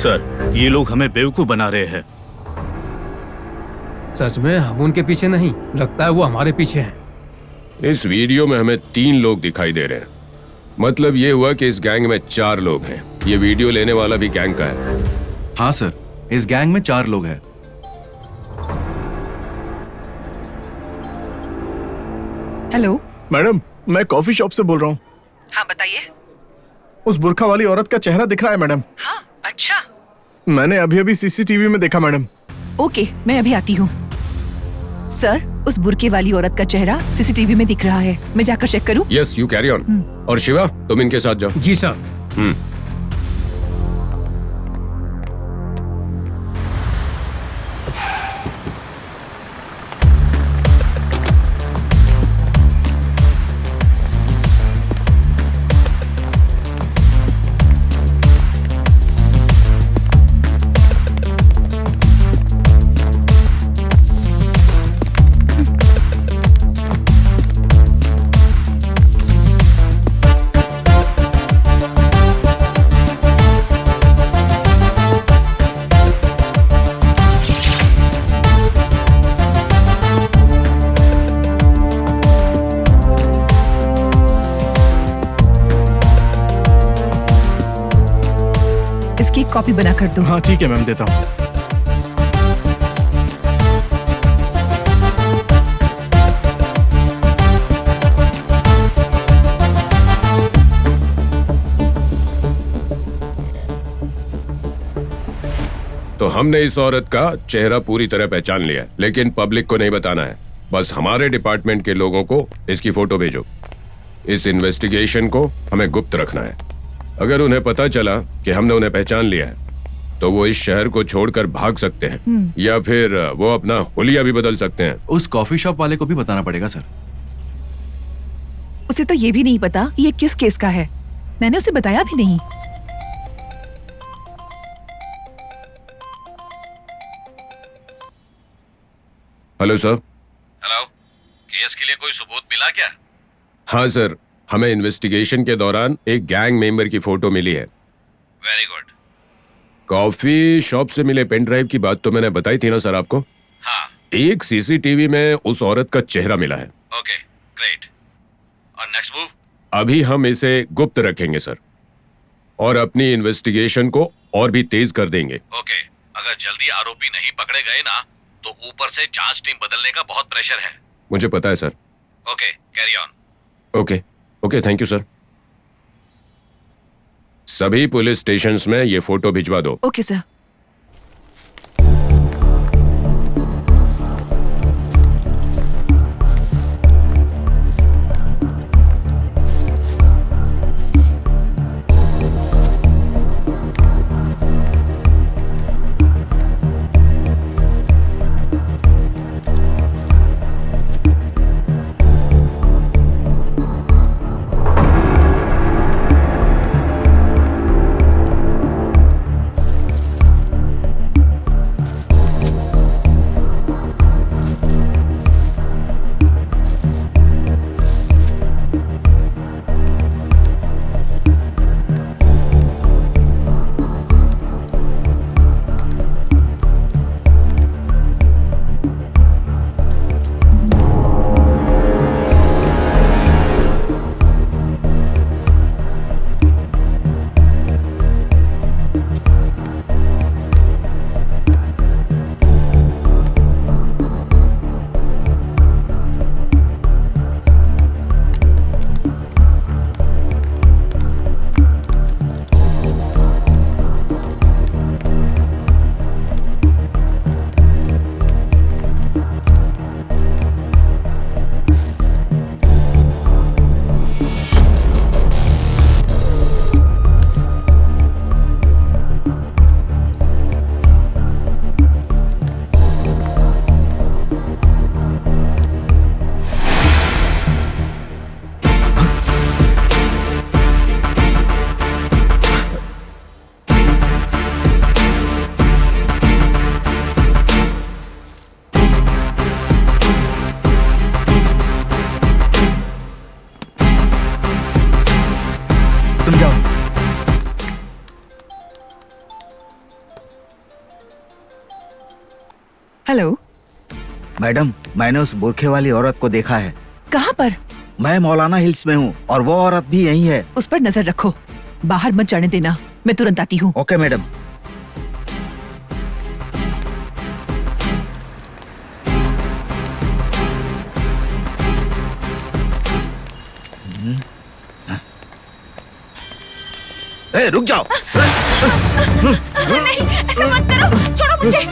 सर, ये लोग हमें बेवकूफ बना रहे हैं। सच में हम उनके पीछे नहीं, लगता है वो हमारे पीछे हैं। इस वीडियो में हमें 3 लोग दिखाई दे रहे हैं। मतलब ये हुआ कि इस गैंग में 4 लोग हैं। ये वीडियो लेने वाला भी गैंग का है। हाँ सर, इस गैंग में 4 लोग हैं। हेलो मैडम, मैं कॉफी शॉप से बोल रहा हूँ। हाँ बताइए। उस बुर्खा वाली औरत का चेहरा दिख रहा है मैडम। हाँ, अच्छा। मैंने अभी सीसीटीवी में देखा मैडम। ओके, मैं अभी आती हूँ। सर, उस बुर्के वाली औरत का चेहरा सीसीटीवी में दिख रहा है। मैं जाकर चेक करूँ? Yes, you carry on. और शिवा, तुम इनके साथ जाओ। जी सर। इसकी एक कॉपी बना कर दो। हाँ ठीक है मैम, देता हूँ। तो हमने इस औरत का चेहरा पूरी तरह पहचान लिया है, लेकिन पब्लिक को नहीं बताना है। बस हमारे डिपार्टमेंट के लोगों को इसकी फोटो भेजो। इस इन्वेस्टिगेशन को हमें गुप्त रखना है। अगर उन्हें पता चला कि हमने उन्हें पहचान लिया है तो वो इस शहर को छोड़कर भाग सकते हैं या फिर वो अपना हुलिया भी बदल सकते हैं। उस कॉफी शॉप वाले को भी बताना पड़ेगा सर। उसे तो ये भी नहीं पता ये किस केस का है। मैंने उसे बताया भी नहीं। Hello sir. हेलो, केस के लिए कोई सबूत मिला क्या? हाँ सर, हमें इन्वेस्टिगेशन के दौरान एक गैंग मेंबर की फोटो मिली है। Very good. कॉफी शॉप से मिले पेन ड्राइव की बात तो मैंने बताई थी ना सर आपको। हाँ। एक सीसीटीवी में उस औरत का चेहरा मिला है। Okay, great. और नेक्स्ट मूव? अभी हम इसे गुप्त रखेंगे सर, और अपनी इन्वेस्टिगेशन को और भी तेज कर देंगे। ओके, अगर जल्दी आरोपी नहीं पकड़े गए ना तो ऊपर से जांच टीम बदलने का बहुत प्रेशर है। मुझे पता है sir. Okay, carry on. Okay okay, thank you sir. सभी पुलिस स्टेशंस में ये फोटो भिजवा दो। Okay sir. तुम जाओ। हेलो मैडम, मैंने उस बुरखे वाली औरत को देखा है। कहाँ पर? मैं मौलाना हिल्स में हूँ और वो औरत भी यही है। उस पर नजर रखो, बाहर मत जाने देना। मैं तुरंत आती हूँ। Okay madam. ए, रुक जाओ। नहीं, ऐसा मत करो, छोड़ो मुझे।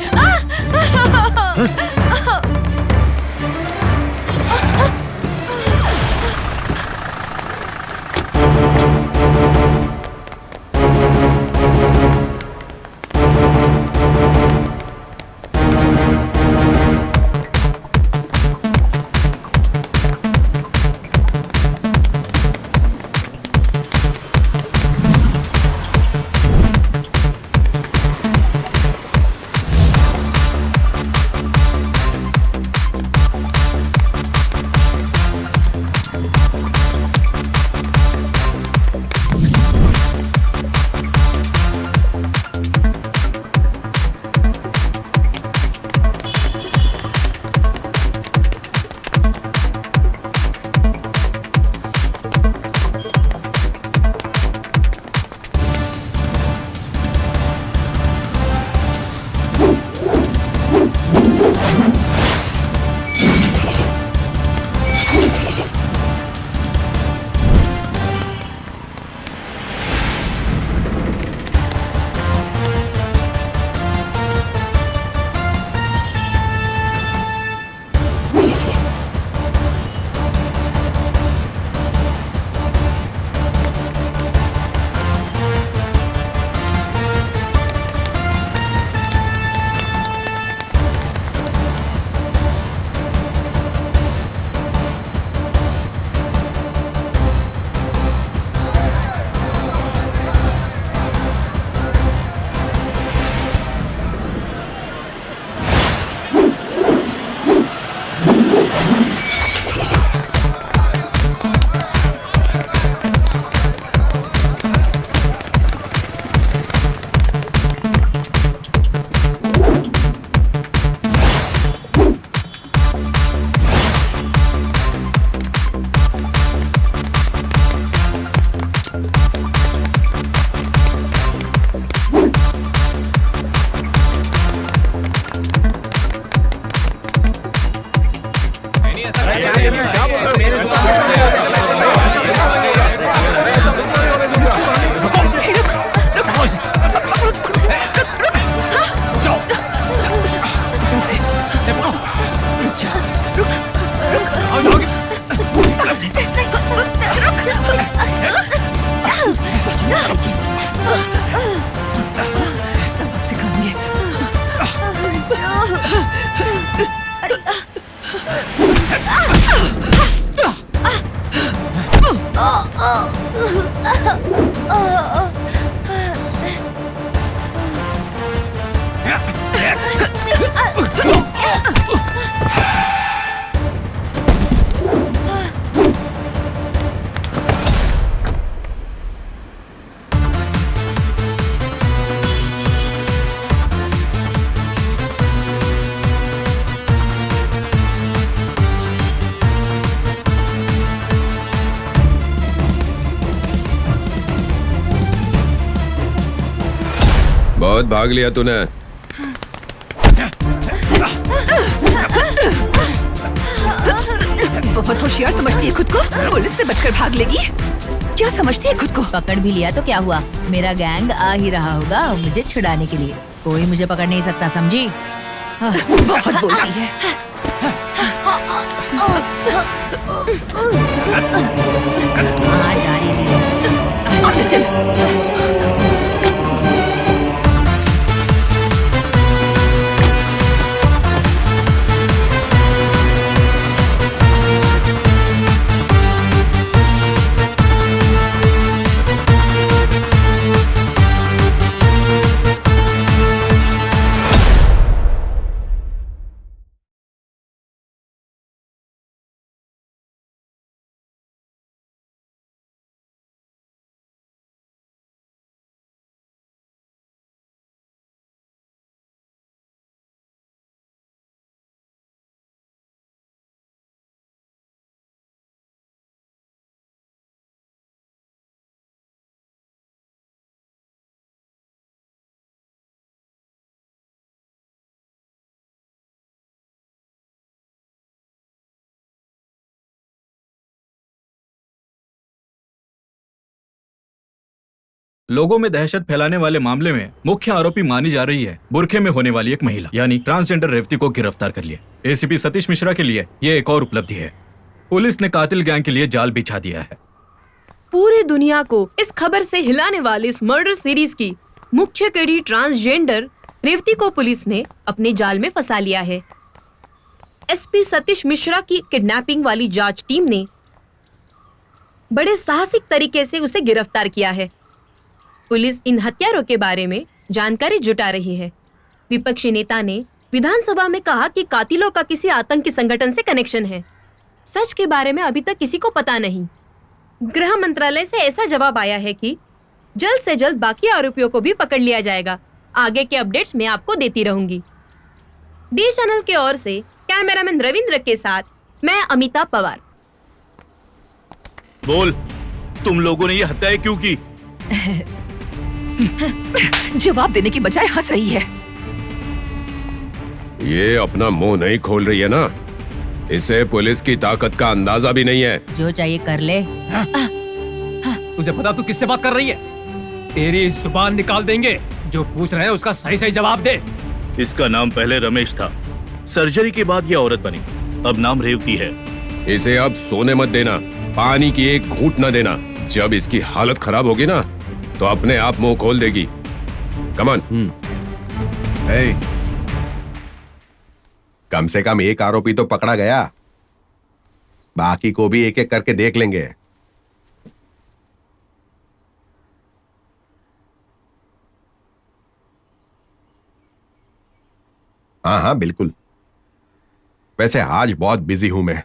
सबक सिखाएंगे। बहुत भाग लिया तूने। बहुत होशियार समझती है खुद को, पुलिस से बचकर भाग लेगी। क्या समझती है खुद को? पकड़ भी लिया तो क्या हुआ, मेरा गैंग आ ही रहा होगा मुझे छुड़ाने के लिए। कोई मुझे पकड़ नहीं सकता, समझी? बहुत बोलती है। जा रही है। चल। लोगों में दहशत फैलाने वाले मामले में मुख्य आरोपी मानी जा रही है बुरखे में होने वाली एक महिला, यानी ट्रांसजेंडर रेवती को गिरफ्तार कर लिया। एसीपी सतीश मिश्रा के लिए ये एक और उपलब्धि है। पुलिस ने कातिल गैंग के लिए जाल बिछा दिया है। पूरी दुनिया को इस खबर से हिलाने वाली इस मर्डर सीरीज की मुख्य कड़ी ट्रांसजेंडर रेवती को पुलिस ने अपने जाल में फंसा लिया है। एसपी सतीश मिश्रा की किडनैपिंग वाली जांच टीम ने बड़े साहसिक तरीके से उसे गिरफ्तार किया है। पुलिस इन हत्यारों के बारे में जानकारी जुटा रही है। विपक्षी नेता ने विधानसभा में कहा कि कातिलों का किसी आतंकी संगठन से कनेक्शन है। सच के बारे में अभी तक किसी को पता नहीं। गृह मंत्रालय से ऐसा जवाब आया है कि जल्द से जल्द बाकी आरोपियों को भी पकड़ लिया जाएगा। आगे के अपडेट्स मैं आपको देती रहूंगी। डी चैनल के ओर से कैमरामैन रविंद्र के साथ मैं अमिता पवार। बोल, तुम लोगों ने ये हत्याएं क्यों की? जवाब देने की बजाय हंस रही है। ये अपना मुंह नहीं खोल रही है ना, इसे पुलिस की ताकत का अंदाजा भी नहीं है। जो चाहिए कर ले। तुझे पता तू किससे बात कर रही है? तेरी जुबान निकाल देंगे। जो पूछ रहे हैं उसका सही सही जवाब दे। इसका नाम पहले रमेश था, सर्जरी के बाद ये औरत बनी, अब नाम रेवती है। इसे अब सोने मत देना, पानी की एक घूंट न देना। जब इसकी हालत खराब होगी ना तो अपने आप मुंह खोल देगी। Come on. कम से कम एक आरोपी तो पकड़ा गया, बाकी को भी एक एक करके देख लेंगे। हाँ हाँ बिल्कुल। वैसे आज बहुत बिजी हूं मैं,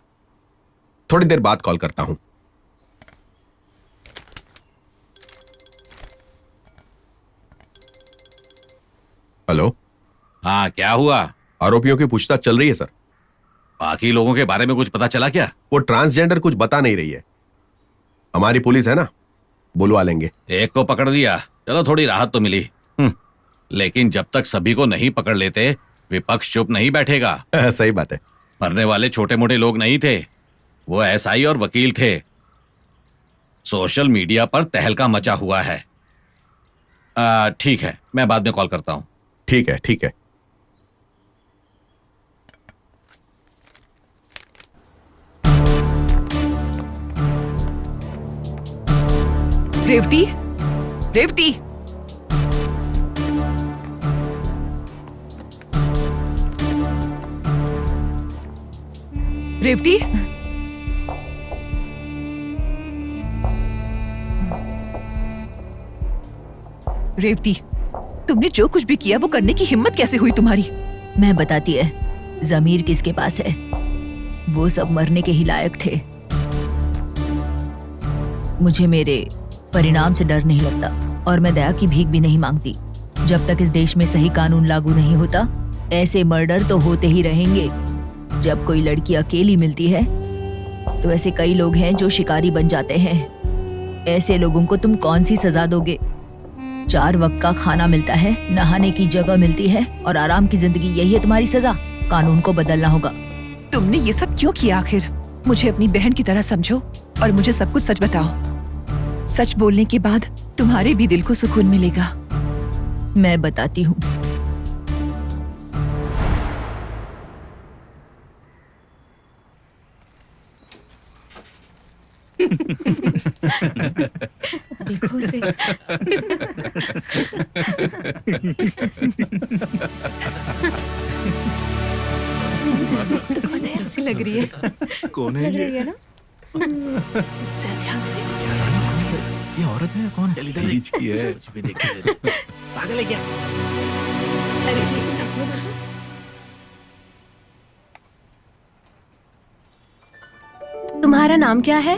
थोड़ी देर बाद कॉल करता हूं। हेलो। हाँ, क्या हुआ? आरोपियों की पूछताछ चल रही है सर। बाकी लोगों के बारे में कुछ पता चला क्या? वो ट्रांसजेंडर कुछ बता नहीं रही है। हमारी पुलिस है ना, बुलवा लेंगे। एक को पकड़ लिया, चलो थोड़ी राहत तो मिली। लेकिन जब तक सभी को नहीं पकड़ लेते विपक्ष चुप नहीं बैठेगा। सही बात है। मरने वाले छोटे मोटे लोग नहीं थे, वो एसआई और वकील थे। सोशल मीडिया पर तहलका मचा हुआ है। ठीक है, मैं बाद में कॉल करता हूं। ठीक है ठीक है। रेवती, रेवती, रेवती, रेवती, तुमने जो कुछ भी किया वो करने की हिम्मत कैसे हुई तुम्हारी? मैं बताती है, जमीर किसके पास है? वो सब मरने के ही लायक थे। मुझे मेरे परिणाम से डर नहीं लगता और मैं दया की भीख भी नहीं मांगती। जब तक इस देश में सही कानून लागू नहीं होता, ऐसे मर्डर तो होते ही रहेंगे। जब कोई लड़की अकेली मिलती है तो ऐसे कई लोग हैं जो शिकारी बन जाते हैं। ऐसे लोगों को तुम कौन सी सजा दोगे? 4 वक्त का खाना मिलता है, नहाने की जगह मिलती है और आराम की जिंदगी, यही है तुम्हारी सजा? कानून को बदलना होगा। तुमने ये सब क्यों किया आखिर? मुझे अपनी बहन की तरह समझो और मुझे सब कुछ सच बताओ। सच बोलने के बाद तुम्हारे भी दिल को सुकून मिलेगा। मैं बताती हूँ। देखो उसे। तो कौन है? ऐसी लग रही है। कौन लग रही है ना? जरा ध्यान से देखो। ये औरत है कौन? बीच की है। पागल है क्या? अरे देखना। तुम्हारा नाम क्या है?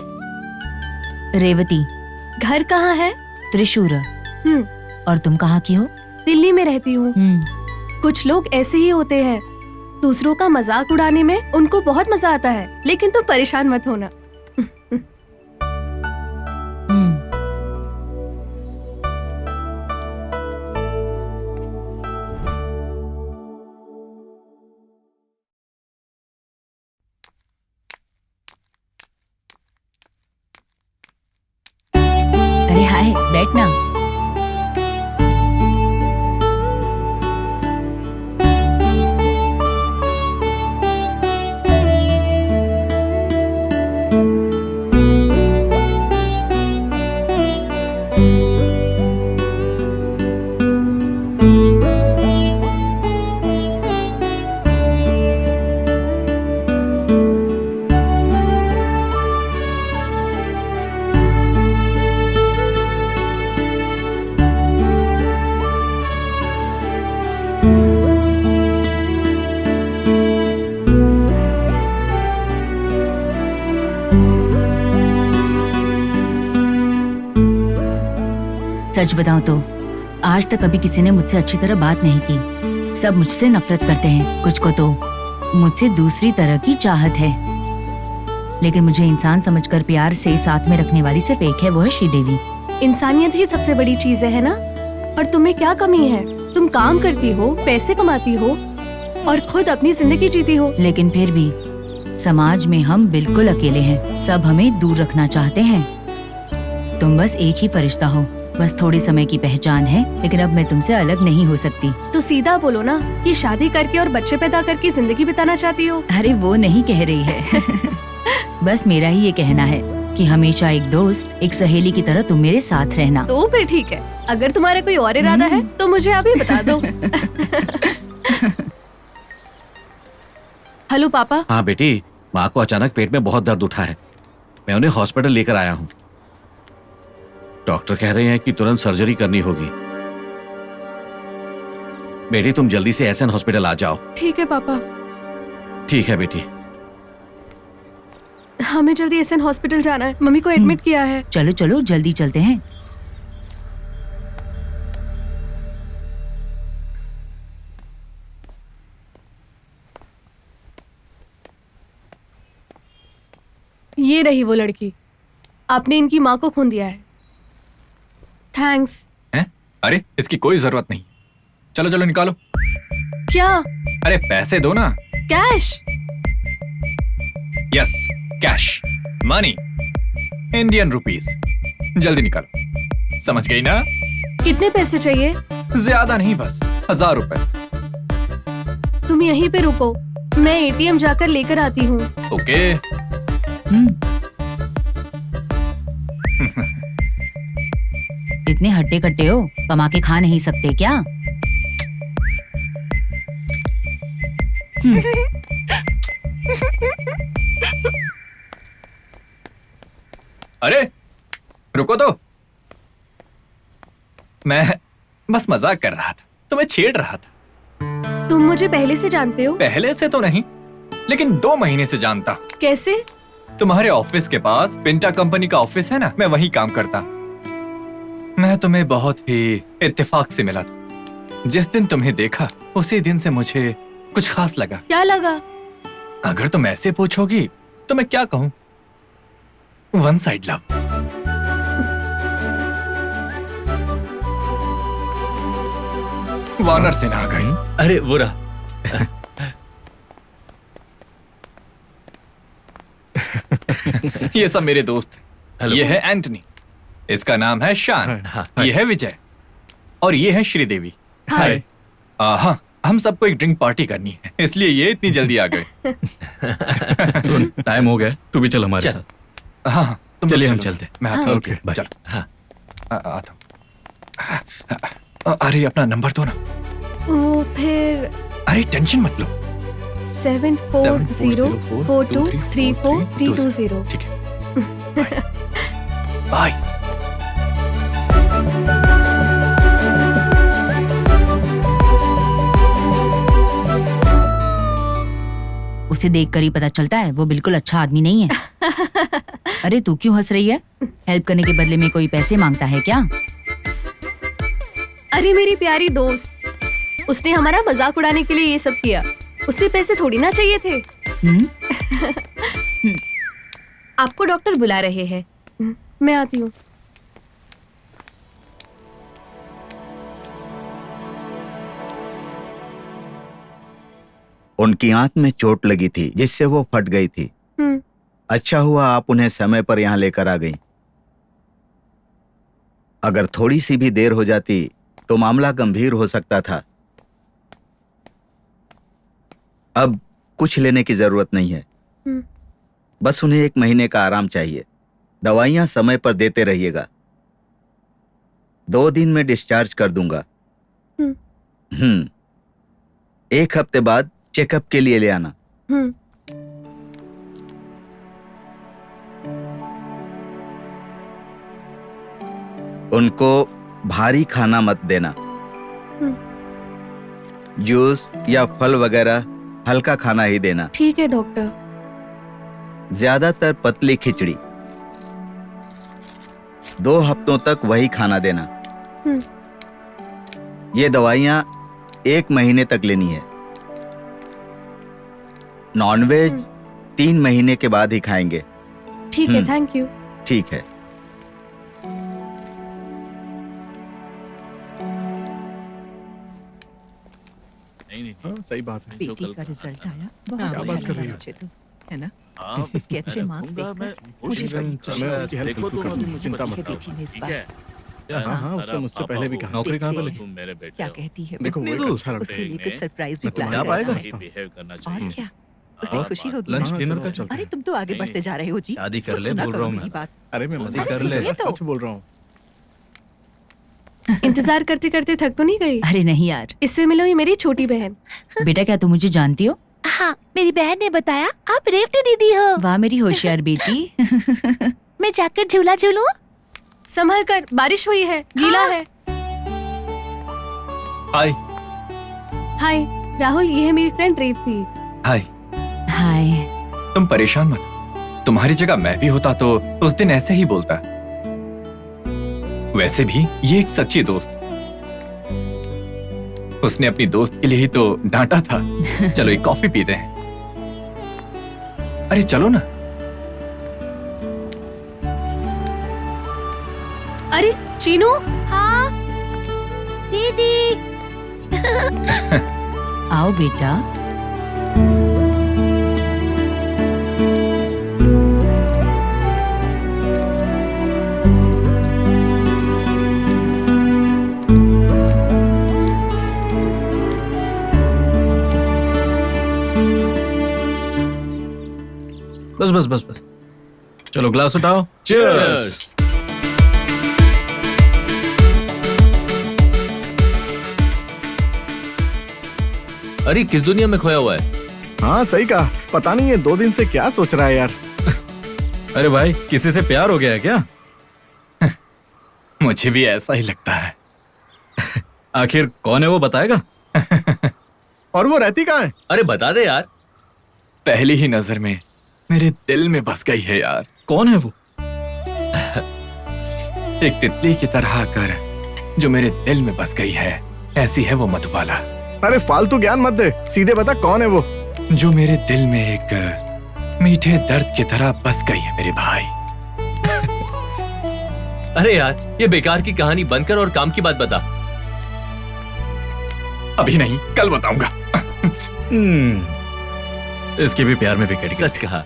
रेवती। घर कहाँ है? त्रिशूर। और तुम कहाँ की हो? दिल्ली में रहती हूँ। कुछ लोग ऐसे ही होते हैं, दूसरों का मजाक उड़ाने में उनको बहुत मजा आता है, लेकिन तुम परेशान मत होना। अरे हाय, बैठना। सच बताऊं तो आज तक कभी किसी ने मुझसे अच्छी तरह बात नहीं की। सब मुझसे नफरत करते हैं, कुछ को तो मुझसे दूसरी तरह की चाहत है। लेकिन मुझे इंसान समझकर प्यार से साथ में रखने वाली सिर्फ एक है, वो है श्रीदेवी। इंसानियत ही सबसे बड़ी चीज है ना? और तुम्हें क्या कमी है? तुम काम करती हो, पैसे कमाती हो और खुद अपनी जिंदगी जीती हो। लेकिन फिर भी समाज में हम बिल्कुल अकेले हैं। सब हमें दूर रखना चाहते हैं। तुम बस एक ही फरिश्ता हो, बस थोड़े समय की पहचान है, लेकिन अब मैं तुमसे अलग नहीं हो सकती। तो सीधा बोलो ना कि शादी करके और बच्चे पैदा करके जिंदगी बिताना चाहती हो। अरे वो नहीं कह रही है। बस मेरा ही ये कहना है कि हमेशा एक दोस्त, एक सहेली की तरह तुम मेरे साथ रहना। तो फिर ठीक है, अगर तुम्हारा कोई और इरादा है तो मुझे अभी बता दो। हेलो पापा। हाँ बेटी, माँ को अचानक पेट में बहुत दर्द उठा है। मैं उन्हें हॉस्पिटल लेकर आया हूँ। डॉक्टर कह रहे हैं कि तुरंत सर्जरी करनी होगी। बेटी तुम जल्दी से एसएन हॉस्पिटल आ जाओ। ठीक है पापा। ठीक है बेटी। हमें जल्दी एसएन हॉस्पिटल जाना है, मम्मी को एडमिट किया है। चलो चलो जल्दी चलते हैं। ये रही वो लड़की, आपने इनकी माँ को खून दिया है। थैंक्स। हैं? अरे इसकी कोई जरूरत नहीं। चलो चलो निकालो। क्या? अरे पैसे दो ना। Cash? Yes, cash, money, Indian rupees. जल्दी निकालो। समझ गई ना? कितने पैसे चाहिए? ज्यादा नहीं, बस 1000 रुपए। तुम यहीं पे रुको, मैं एटीएम जाकर लेकर आती हूँ। ओके। इतने हट्टे कट्टे हो, कमा के खा नहीं सकते क्या? अरे रुको तो, मैं बस मजाक कर रहा था, तुम्हें छेड़ रहा था। तुम मुझे पहले से जानते हो? पहले से तो नहीं, लेकिन 2 महीने से जानता। कैसे? तुम्हारे ऑफिस के पास पिंटा कंपनी का ऑफिस है ना, मैं वहीं काम करता। मैं तुम्हें बहुत ही इत्तेफाक से मिला था। जिस दिन तुम्हें देखा उसी दिन से मुझे कुछ खास लगा। क्या लगा? अगर तुम ऐसे पूछोगी तो मैं क्या कहूँ? One side love. वानर सेना आ गई। अरे वो रहा। ये सब मेरे दोस्त हैं। ये है एंटनी, इसका नाम है शान, ये है विजय और ये है श्रीदेवी। हाय। हाँ, हम सबको एक ड्रिंक पार्टी करनी है, इसलिए ये इतनी जल्दी आ गए। सुन, टाइम हो गया, तू भी चल हमारे साथ। हाँ, तुम चलिए हम चलो। चलते। मैं आता हूँ। हाँ, ओके, बाय। चलो। हाँ, आता हूँ। अरे अपना नंबर दो ना। वो फिर अरे टेंशन मत लो। 7404234320। ठीक है, बाय। उसे देखकर ही पता चलता है वो बिल्कुल अच्छा आदमी नहीं है। अरे तू क्यों हंस रही है? हेल्प करने के बदले में कोई पैसे मांगता है क्या? अरे मेरी प्यारी दोस्त, उसने हमारा मजाक उड़ाने के लिए ये सब किया। उससे पैसे थोड़ी ना चाहिए थे। आपको डॉक्टर बुला रहे हैं। मैं आती हूँ। उनकी आंख में चोट लगी थी जिससे वो फट गई थी। अच्छा हुआ आप उन्हें समय पर यहाँ लेकर आ गई। अगर थोड़ी सी भी देर हो जाती तो मामला गंभीर हो सकता था। अब कुछ लेने की जरूरत नहीं है। बस उन्हें 1 महीने का आराम चाहिए। दवाइयां समय पर देते रहिएगा। 2 दिन में डिस्चार्ज कर दूंगा। 1 हफ्ते बाद चेकअप के लिए ले आना। उनको भारी खाना मत देना। जूस या फल वगैरह हल्का खाना ही देना। ठीक है डॉक्टर। ज्यादातर पतली खिचड़ी। 2 हफ्तों तक वही खाना देना। ये दवाइयां 1 महीने तक लेनी है। नॉनवेज 3 महीने के बाद ही खाएंगे। ठीक है, थैंक यू। ठीक है। हाँ, सही बात है। बेटी का रिजल्ट आया, क्या बहुत बात अच्छा कर लगा रही हो? मुझे तो, है ना? इसके अच्छे मार्क्स देखकर मुझे बड़ी खुशी मैं हुई। उसकी हेल्प बिल्कुल करूंगा, चिंता मत बेटी ने इस करो। बार हाँ हाँ, उसने मुझसे पहले भी कहा। नौकरी कहाँ पे लगी? क्या कहती है? देखो, वो एक अच्छा लड़का उसके है। लिए कुछ सरप्राइज भी मैं प्लान तुम्हें कर क्या रहा पाएगा? हूँ। और क्या? उसे खुशी होगी। लंच ना? डिनर का चलता अरे तुम तो आगे बढ़ते जा रहे हो जी। शादी कर कुछ ले, सुना बोल करो रहा हूँ मेरी मैं। बात। अरे मैं मजाक अरे कर ले, सुनिए तो। सच बोल रहा हूँ। इंतजार करते करते थक तो नहीं गई? अरे नहीं यार। इससे मिलो, ये मेरी छोटी बहन। बेटा क्या तुम मुझे जानती हो? हाँ, मेरी बहन ने बताया आप रेवती दीदी हो। वाह मेरी होशियार बेटी। मैं जाकर झूला झूलूं? संभल कर, बारिश हुई है, गीला है। हाय। हाय राहुल, ये है मेरी फ्रेंड रेवती। हाय। हाय। तुम परेशान मत, तुम्हारी जगह मैं भी होता तो उस दिन ऐसे ही बोलता। वैसे भी ये एक सच्ची दोस्त, उसने अपनी दोस्त के लिए ही तो डांटा था। चलो एक कॉफी पीते हैं। अरे चलो ना। अरे चीनू। हाँ दीदी। आओ बेटा। बस बस बस बस, चलो ग्लास उठाओ। Cheers! अरे किस दुनिया में खोया हुआ है? हाँ सही कहा, पता नहीं ये 2 दिन से क्या सोच रहा है यार। अरे भाई, किसी से प्यार हो गया है क्या? मुझे भी ऐसा ही लगता है। आखिर कौन है वो, बताएगा? और वो रहती कहाँ है? अरे बता दे यार। पहली ही नजर में मेरे दिल में बस गई है यार। कौन है वो? एक तितली की तरह आकर जो मेरे दिल में बस गई है, ऐसी है वो मधुबाला। अरे फालतू ज्ञान मत दे, सीधे बता कौन है वो? जो मेरे दिल में एक मीठे दर्द की तरह बस गई है मेरे भाई। अरे यार, ये बेकार की कहानी बंद कर और काम की बात बता। अभी नहीं, कल बताऊंगा। इसके भी प्यार में बिगड़ गई। सच कहा।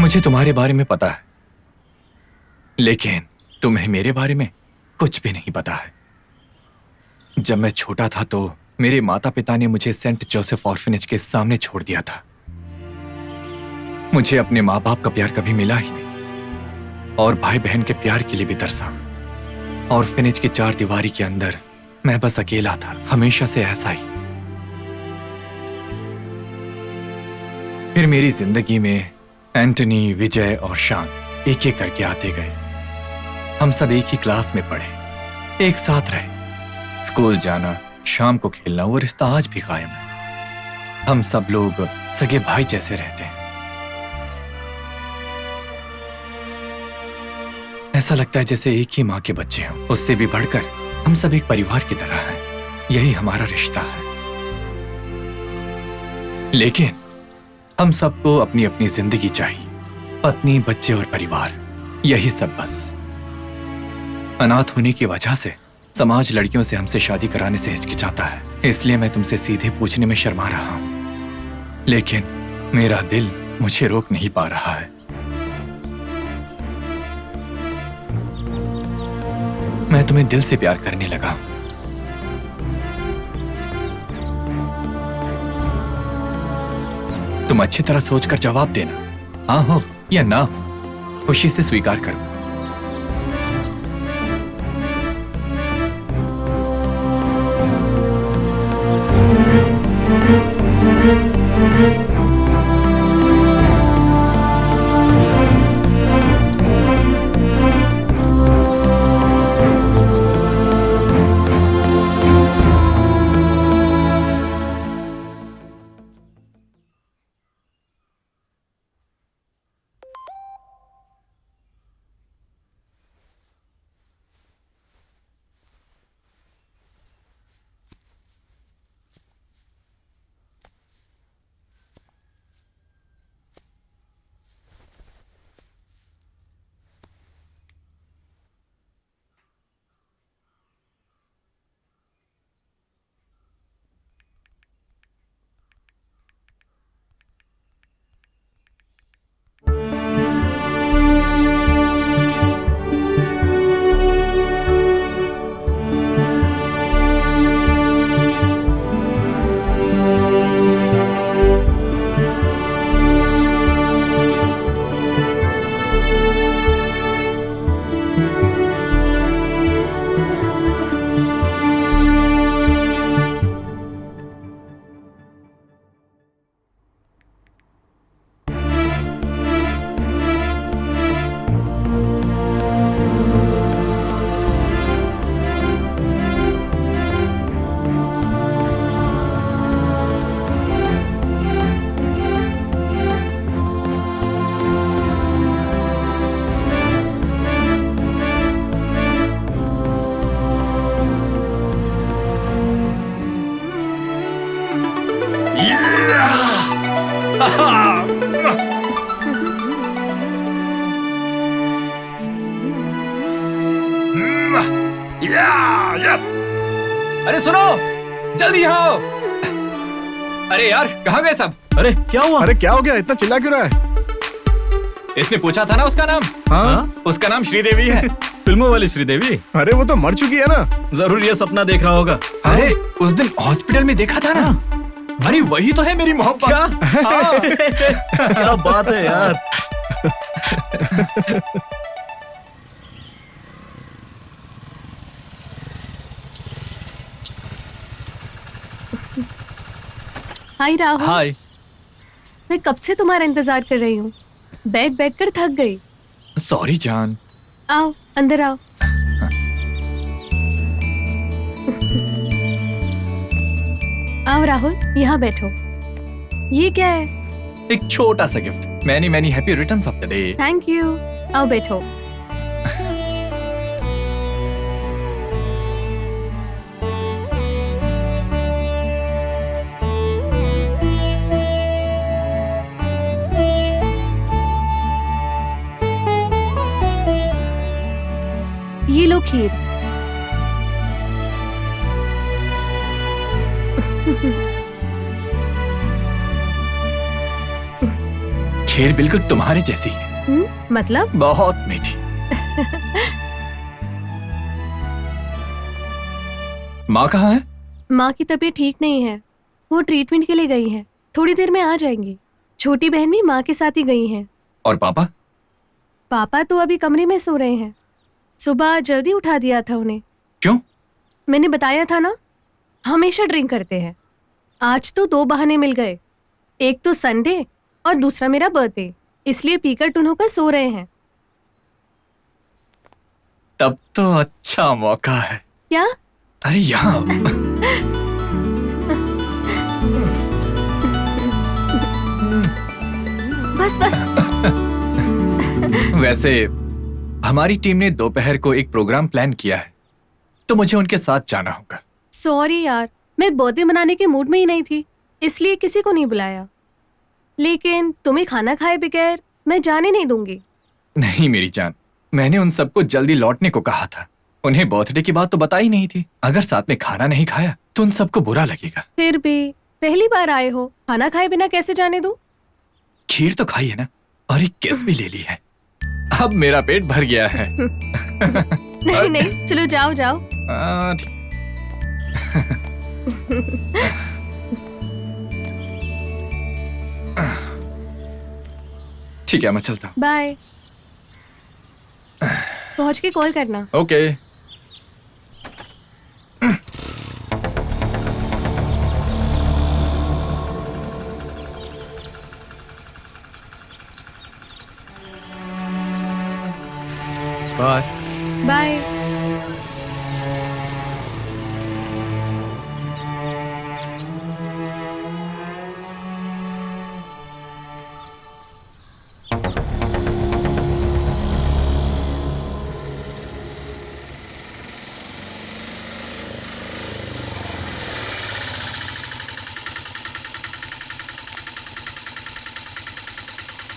मुझे तुम्हारे बारे में पता है, लेकिन तुम्हें मेरे बारे में कुछ भी नहीं पता है। जब मैं छोटा था तो मेरे माता पिता ने मुझे सेंट जोसेफ ऑर्फनेज के सामने छोड़ दिया था। मुझे अपने माँ बाप का प्यार कभी मिला ही नहीं, और भाई बहन के प्यार के लिए भी तरसा। ऑर्फनेज की 4 दीवारी के अंदर मैं बस अकेला था, हमेशा से ऐसा ही। फिर मेरी जिंदगी में एंटनी, विजय और शान एक एक करके आते गए। हम सब एक ही क्लास में पढ़े, एक साथ रहे। स्कूल जाना, शाम को खेलना, वो रिश्ता आज भी कायम है। हम सब लोग सगे भाई जैसे रहते हैं। ऐसा लगता है जैसे एक ही माँ के बच्चे हों। उससे भी बढ़कर हम सब एक परिवार की तरह हैं। यही हमारा रिश्ता है। लेकिन हम सबको अपनी अपनी जिंदगी चाहिए, पत्नी, बच्चे और परिवार, यही सब बस। अनाथ होने की वजह से समाज लड़कियों से हमसे शादी कराने से हिचकिचाता है। इसलिए मैं तुमसे सीधे पूछने में शर्मा रहा हूं, लेकिन मेरा दिल मुझे रोक नहीं पा रहा है। मैं तुम्हें दिल से प्यार करने लगा हूं। तुम अच्छी तरह सोचकर जवाब देना, हाँ हो या ना हो। खुशी से स्वीकार करो। यस। अरे सुनो, जल्दी यहाँ आओ। अरे यार, कहाँ गए सब? अरे क्या हुआ? अरे क्या हो गया? इतना चिल्ला क्यों रहा है? इसने पूछा था ना उसका नाम। हाँ? उसका नाम श्रीदेवी है। फिल्मों वाली श्रीदेवी। अरे वो तो मर चुकी है ना। जरूर ये सपना देख रहा होगा। अरे उस दिन हॉस्पिटल में देखा था ना। अरे वही तो है मेरी मोहब्बत। क्या? क्या बात है यार। हाय राहुल। हाय। मैं कब से तुम्हारा इंतजार कर रही हूँ। बैठ कर थक गई। सॉरी जान। आओ अंदर आओ। आओ राहुल, यहाँ बैठो। ये क्या है? एक छोटा सा gift. Many many happy returns of the day. Thank you. आओ बैठो। ये लो खीर। खीर बिल्कुल तुम्हारे जैसी है। मतलब? बहुत मीठी। माँ कहाँ है? माँ की तबीयत ठीक नहीं है, वो ट्रीटमेंट के लिए गई है। थोड़ी देर में आ जाएंगी। छोटी बहन भी माँ के साथ ही गई है। और पापा? पापा तो अभी कमरे में सो रहे हैं। सुबह जल्दी उठा दिया था उन्हें। क्यों? मैंने बताया था ना, हमेशा ड्रिंक करते हैं। आज तो 2 बहाने मिल गए, एक तो संडे और दूसरा मेरा बर्थडे, इसलिए पीकर टुन होकर सो रहे हैं। तब तो अच्छा मौका है। क्या? अरे यहाँ। बस। वैसे हमारी टीम ने दोपहर को एक प्रोग्राम प्लान किया है, तो मुझे उनके साथ जाना होगा। सॉरी यार, मैं बर्थडे मनाने के मूड में ही नहीं थी, इसलिए किसी को नहीं बुलाया। लेकिन तुम्हें खाना खाए बगैर मैं जाने नहीं दूंगी। नहीं मेरी जान, मैंने उन सबको जल्दी लौटने को कहा था। उन्हें बर्थडे की बात तो बताई नहीं थी। अगर साथ में खाना नहीं खाया तो उन सबको बुरा लगेगा। फिर भी पहली बार आए हो, खाना खाए बिना कैसे जाने दूं? खीर तो खाई है ना, और एक किस भी ले ली है। अब मेरा पेट भर गया है। नहीं, चलो जाओ। ठीक है, मैं चलता हूँ। बाय। पहुँच के कॉल करना। ओके। बाय। बाय।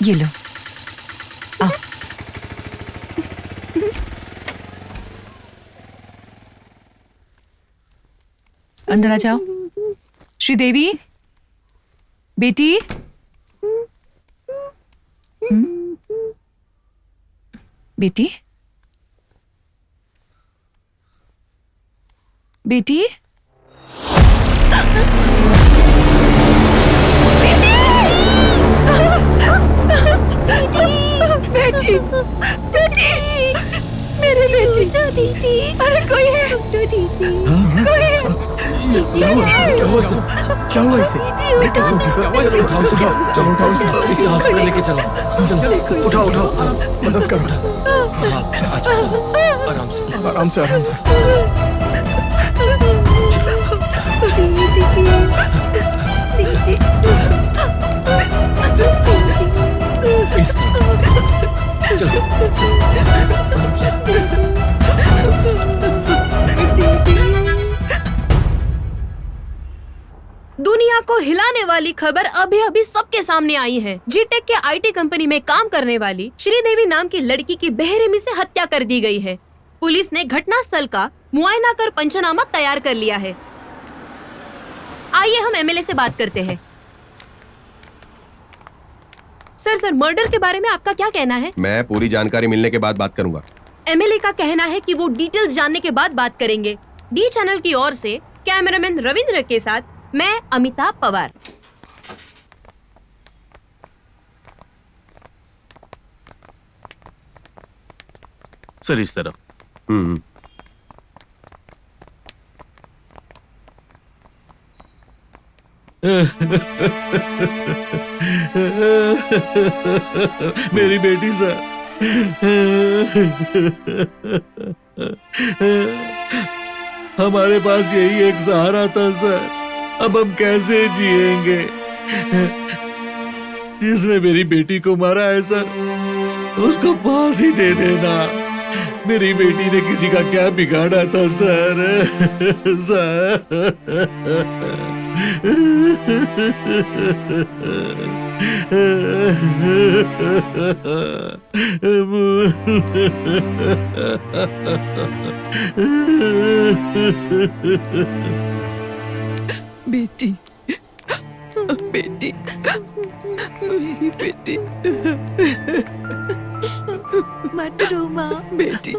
ये लो। अंदर आ जाओ। श्रीदेवी बेटी। बेटी बेटी बेटी बेटी मेरी बेटी। दीदी अरे कोई है? कोई है? क्या हुआ इसे? उठाओ इसे। इसे हॉस्पिटल लेके चलो। उठाओ। मदद करो। अच्छा, आराम से। इस तरफ चलो। दुनिया दुनिया को हिलाने वाली खबर अभी अभी सबके सामने आई है। जीटेक के आईटी कंपनी में काम करने वाली श्रीदेवी नाम की लड़की की बेरहमी से हत्या कर दी गई है। पुलिस ने घटनास्थल का मुआयना कर पंचनामा तैयार कर लिया है। आइए हम एमएलए से बात करते हैं। सर मर्डर के बारे में आपका क्या कहना है? मैं पूरी जानकारी मिलने के बाद बात करूंगा। एमएलए का कहना है कि वो डिटेल्स जानने के बाद बात करेंगे। डी चैनल की ओर से कैमरामैन रविंद्र के साथ मैं अमिताभ पवार। सर इस तरफ। मेरी बेटी सर, हमारे पास यही एक सहारा था सर। अब हम कैसे जिएंगे? जिसने मेरी बेटी को मारा है सर, उसको फांसी दे देना। मेरी बेटी ने किसी का क्या बिगाड़ा था सर? बेटी, बेटी, मेरी बेटी, मत रो माँ। बेटी,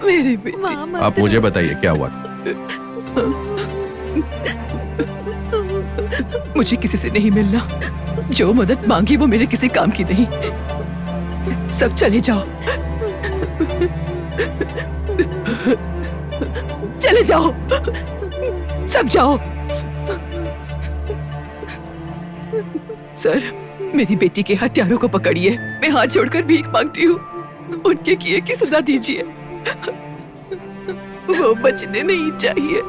मेरी बेटी। आप मुझे बताइए क्या हुआ था? मुझे किसी से नहीं मिलना। जो मदद मांगी वो मेरे किसी काम की नहीं। सब चले जाओ, चले जाओ, सब जाओ। सर, मेरी बेटी के हत्यारों को पकड़िए। मैं हाथ जोड़कर भीख मांगती हूँ, उनके किए की सजा दीजिए। वो बचने नहीं चाहिए।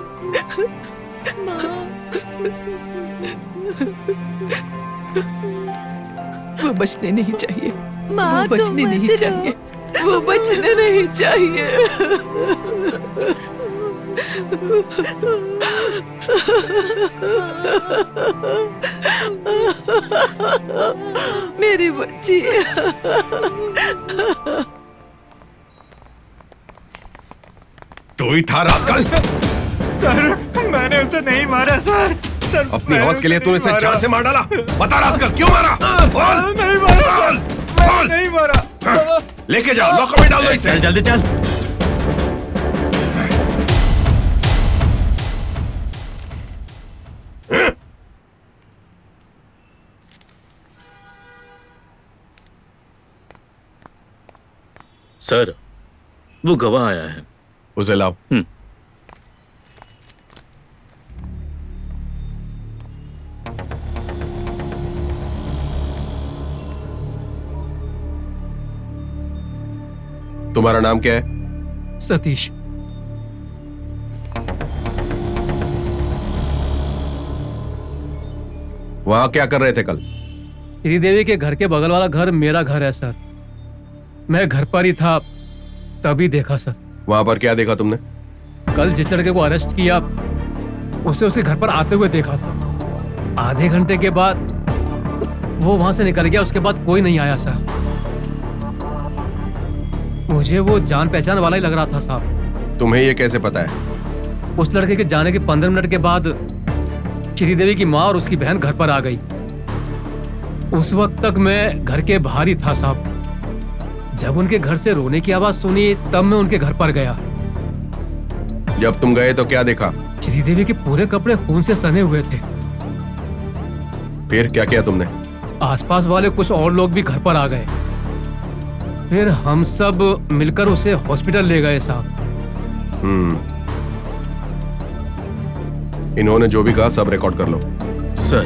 वो बचने नहीं चाहिए। माँ, वो बचने नहीं चाहिए। वो बचने नहीं चाहिए। मेरी बच्ची। तू ही था रास्कल? सर, मैंने उसे नहीं मारा सर। सर, अपनी हौस के लिए तूने इसे जान से मार डाला। बता रास्कल, क्यों मारा? बोल। नहीं मारा। बोल। नहीं मारा। लेके जाओ, लॉकर में डाल दो इसे। चल जल्दी चल। सर, वो गवाह आया है। उसे लाओ। तुम्हारा नाम क्या है? सतीश। वहां क्या कर रहे थे कल? श्रीदेवी के घर के बगल वाला घर मेरा घर है सर। मैं घर पर ही था, तभी देखा सर। वहां पर क्या देखा तुमने? कल जिस लड़के को अरेस्ट किया, उसे उसके घर पर आते हुए देखा था। आधे घंटे के बाद वो वहां से निकल गया। उसके बाद कोई नहीं आया सर। मुझे वो जान पहचान वाला ही लग रहा था साहब। तुम्हें ये कैसे पता है? उस लड़के के जाने के 15 मिनट के बाद श्रीदेवी की माँ और उसकी बहन घर पर आ गई। उस वक्त तक मैं घर के बाहर ही था साहब। जब उनके घर से रोने की आवाज सुनी, तब मैं उनके घर पर गया। जब तुम गए तो क्या देखा? श्रीदेवी के पूरे कपड़े खून से सने हुए थे। फिर क्या किया तुमने? आसपास वाले कुछ और लोग भी घर पर आ गए। फिर हम सब मिलकर उसे हॉस्पिटल ले गए साहब। इन्होंने जो भी कहा सब रिकॉर्ड कर लो। सर।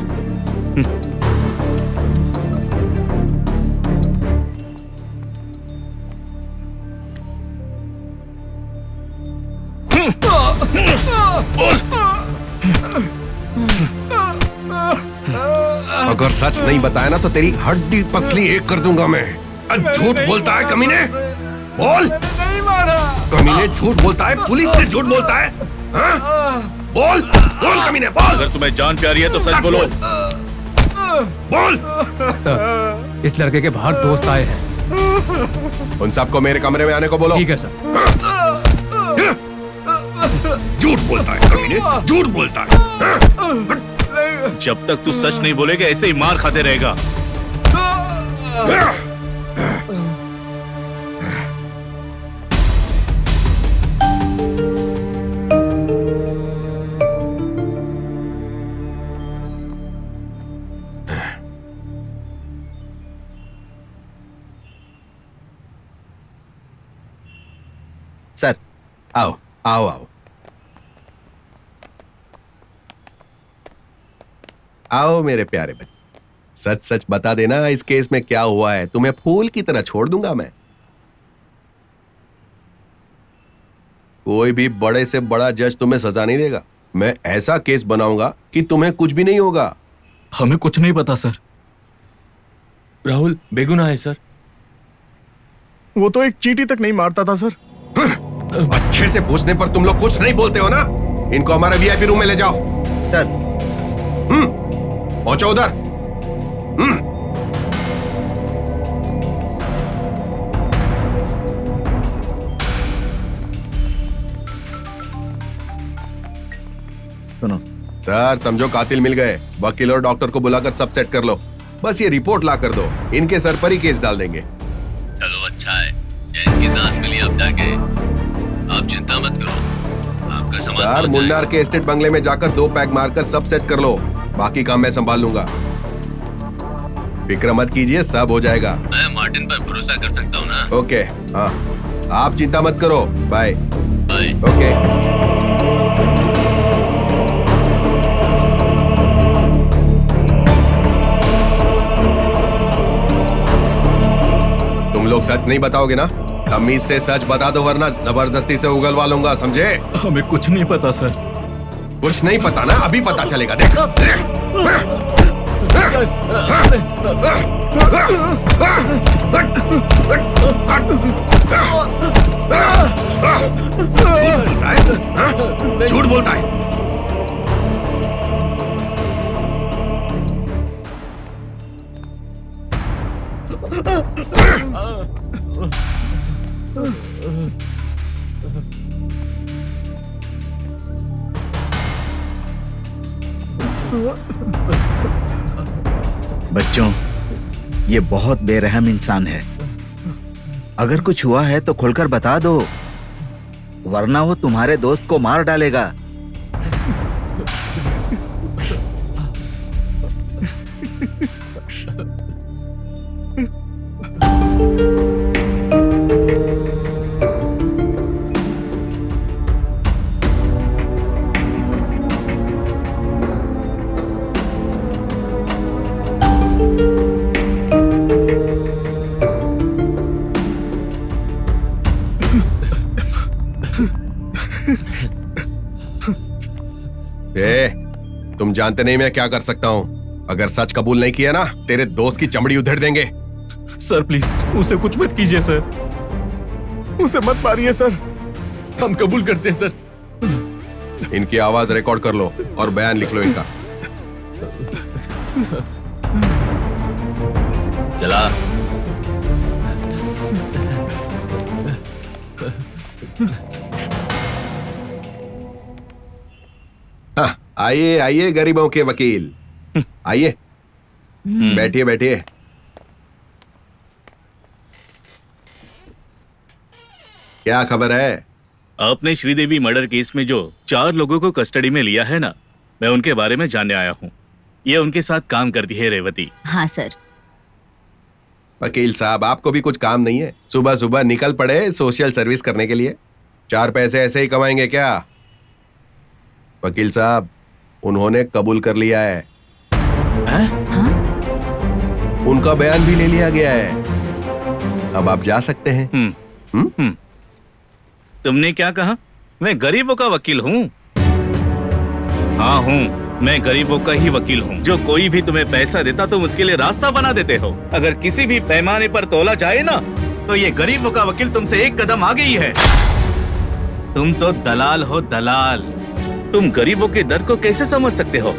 अगर सच नहीं बताया ना तो तेरी हड्डी पसली एक कर दूंगा मैं। झूठ बोलता है कमीने। बोल। नहीं मारा। कमीने झूठ बोलता है, पुलिस से झूठ बोलता है। हाँ? बोल बोल कमीने बोल। अगर तुम्हें जान प्यारी है तो सच बोलो। बोल। इस लड़के के बाहर दोस्त आए हैं। उन सबको मेरे कमरे में आने को बोलो। ठीक है सर। झूठ बोलता है कमीने, झूठ बोलता है। जब तक तू सच नहीं बोलेगा ऐसे ही मार खाते रहेगा। सर आओ आओ आओ आओ मेरे प्यारे बच्चे, सच सच बता देना इस केस में क्या हुआ है। तुम्हें फूल की तरह छोड़ दूंगा मैं। कोई भी बड़े से बड़ा जज तुम्हें सजा नहीं देगा। मैं ऐसा केस बनाऊंगा कि तुम्हें कुछ भी नहीं होगा। हमें कुछ नहीं पता सर। राहुल बेगुनाह है सर। वो तो एक चींटी तक नहीं मारता था सर। अच्छे से पूछने पर तुम लोग कुछ नहीं बोलते हो ना। इनको हमारे वीआईपी रूम में ले जाओ। सर पहुंचो उधर। सुनो सर, समझो कातिल मिल गए। वकील और डॉक्टर को बुलाकर सब सेट कर लो। बस ये रिपोर्ट ला कर दो, इनके सर पर ही केस डाल देंगे। चलो अच्छा है, चैन की सांस मिली अब जाके। आप चिंता मत करो, आपका सामान सर, पहुंच मुन्नार के एस्टेट बंगले में जाकर 2 पैग मारकर सब सेट कर लो। बाकी काम मैं संभाल लूंगा। फिक्र मत कीजिए, सब हो जाएगा। मैं मार्टिन पर भरोसा कर सकता हूँ ना। ओके, हाँ, आप चिंता मत करो। Bye bye. ओके। तुम लोग सच नहीं बताओगे ना? तमीज से सच बता दो वरना जबरदस्ती से उगलवा लूंगा, समझे? हमें कुछ नहीं पता सर। कुछ नहीं पता ना? अभी पता चलेगा, देख। झूठ बोलता है। बच्चों, ये बहुत बेरहम इंसान है। अगर कुछ हुआ है तो खुलकर बता दो, वरना वो तुम्हारे दोस्त को मार डालेगा। तुम जानते नहीं मैं क्या कर सकता हूँ। अगर सच कबूल नहीं किया ना, तेरे दोस्त की चमड़ी उधेड़ देंगे। सर प्लीज उसे कुछ मत कीजिए सर। उसे मत मारिए सर। हम कबूल करते हैं सर। इनकी आवाज रिकॉर्ड कर लो और बयान लिख लो इनका। चला। हाँ, आइए आइए गरीबों के वकील, आइए बैठिए बैठिए। क्या खबर है? आपने श्रीदेवी मर्डर केस में जो 4 लोगों को कस्टडी में लिया है ना, मैं उनके बारे में जानने आया हूँ। ये उनके साथ काम करती है रेवती। हाँ सर। वकील साहब, आपको भी कुछ काम नहीं है? सुबह सुबह निकल पड़े सोशल सर्विस करने के लिए। 4 पैसे ऐसे ही कमाएंगे क्या? वकील साहब, उन्होंने कबूल कर लिया है। हाँ? उनका बयान भी ले लिया गया है। अब आप जा सकते हैं। तुमने क्या कहा? मैं गरीबों का वकील हूँ। हाँ हूँ, मैं गरीबों का ही वकील हूँ। जो कोई भी तुम्हें पैसा देता तुम उसके लिए रास्ता बना देते हो। अगर किसी भी पैमाने पर तोला जाए ना, तो ये गरीबों का वकील तुमसे 1 कदम आगे ही है। तुम तो दलाल हो, दलाल। तुम गरीबों के दर्द को कैसे समझ सकते हो?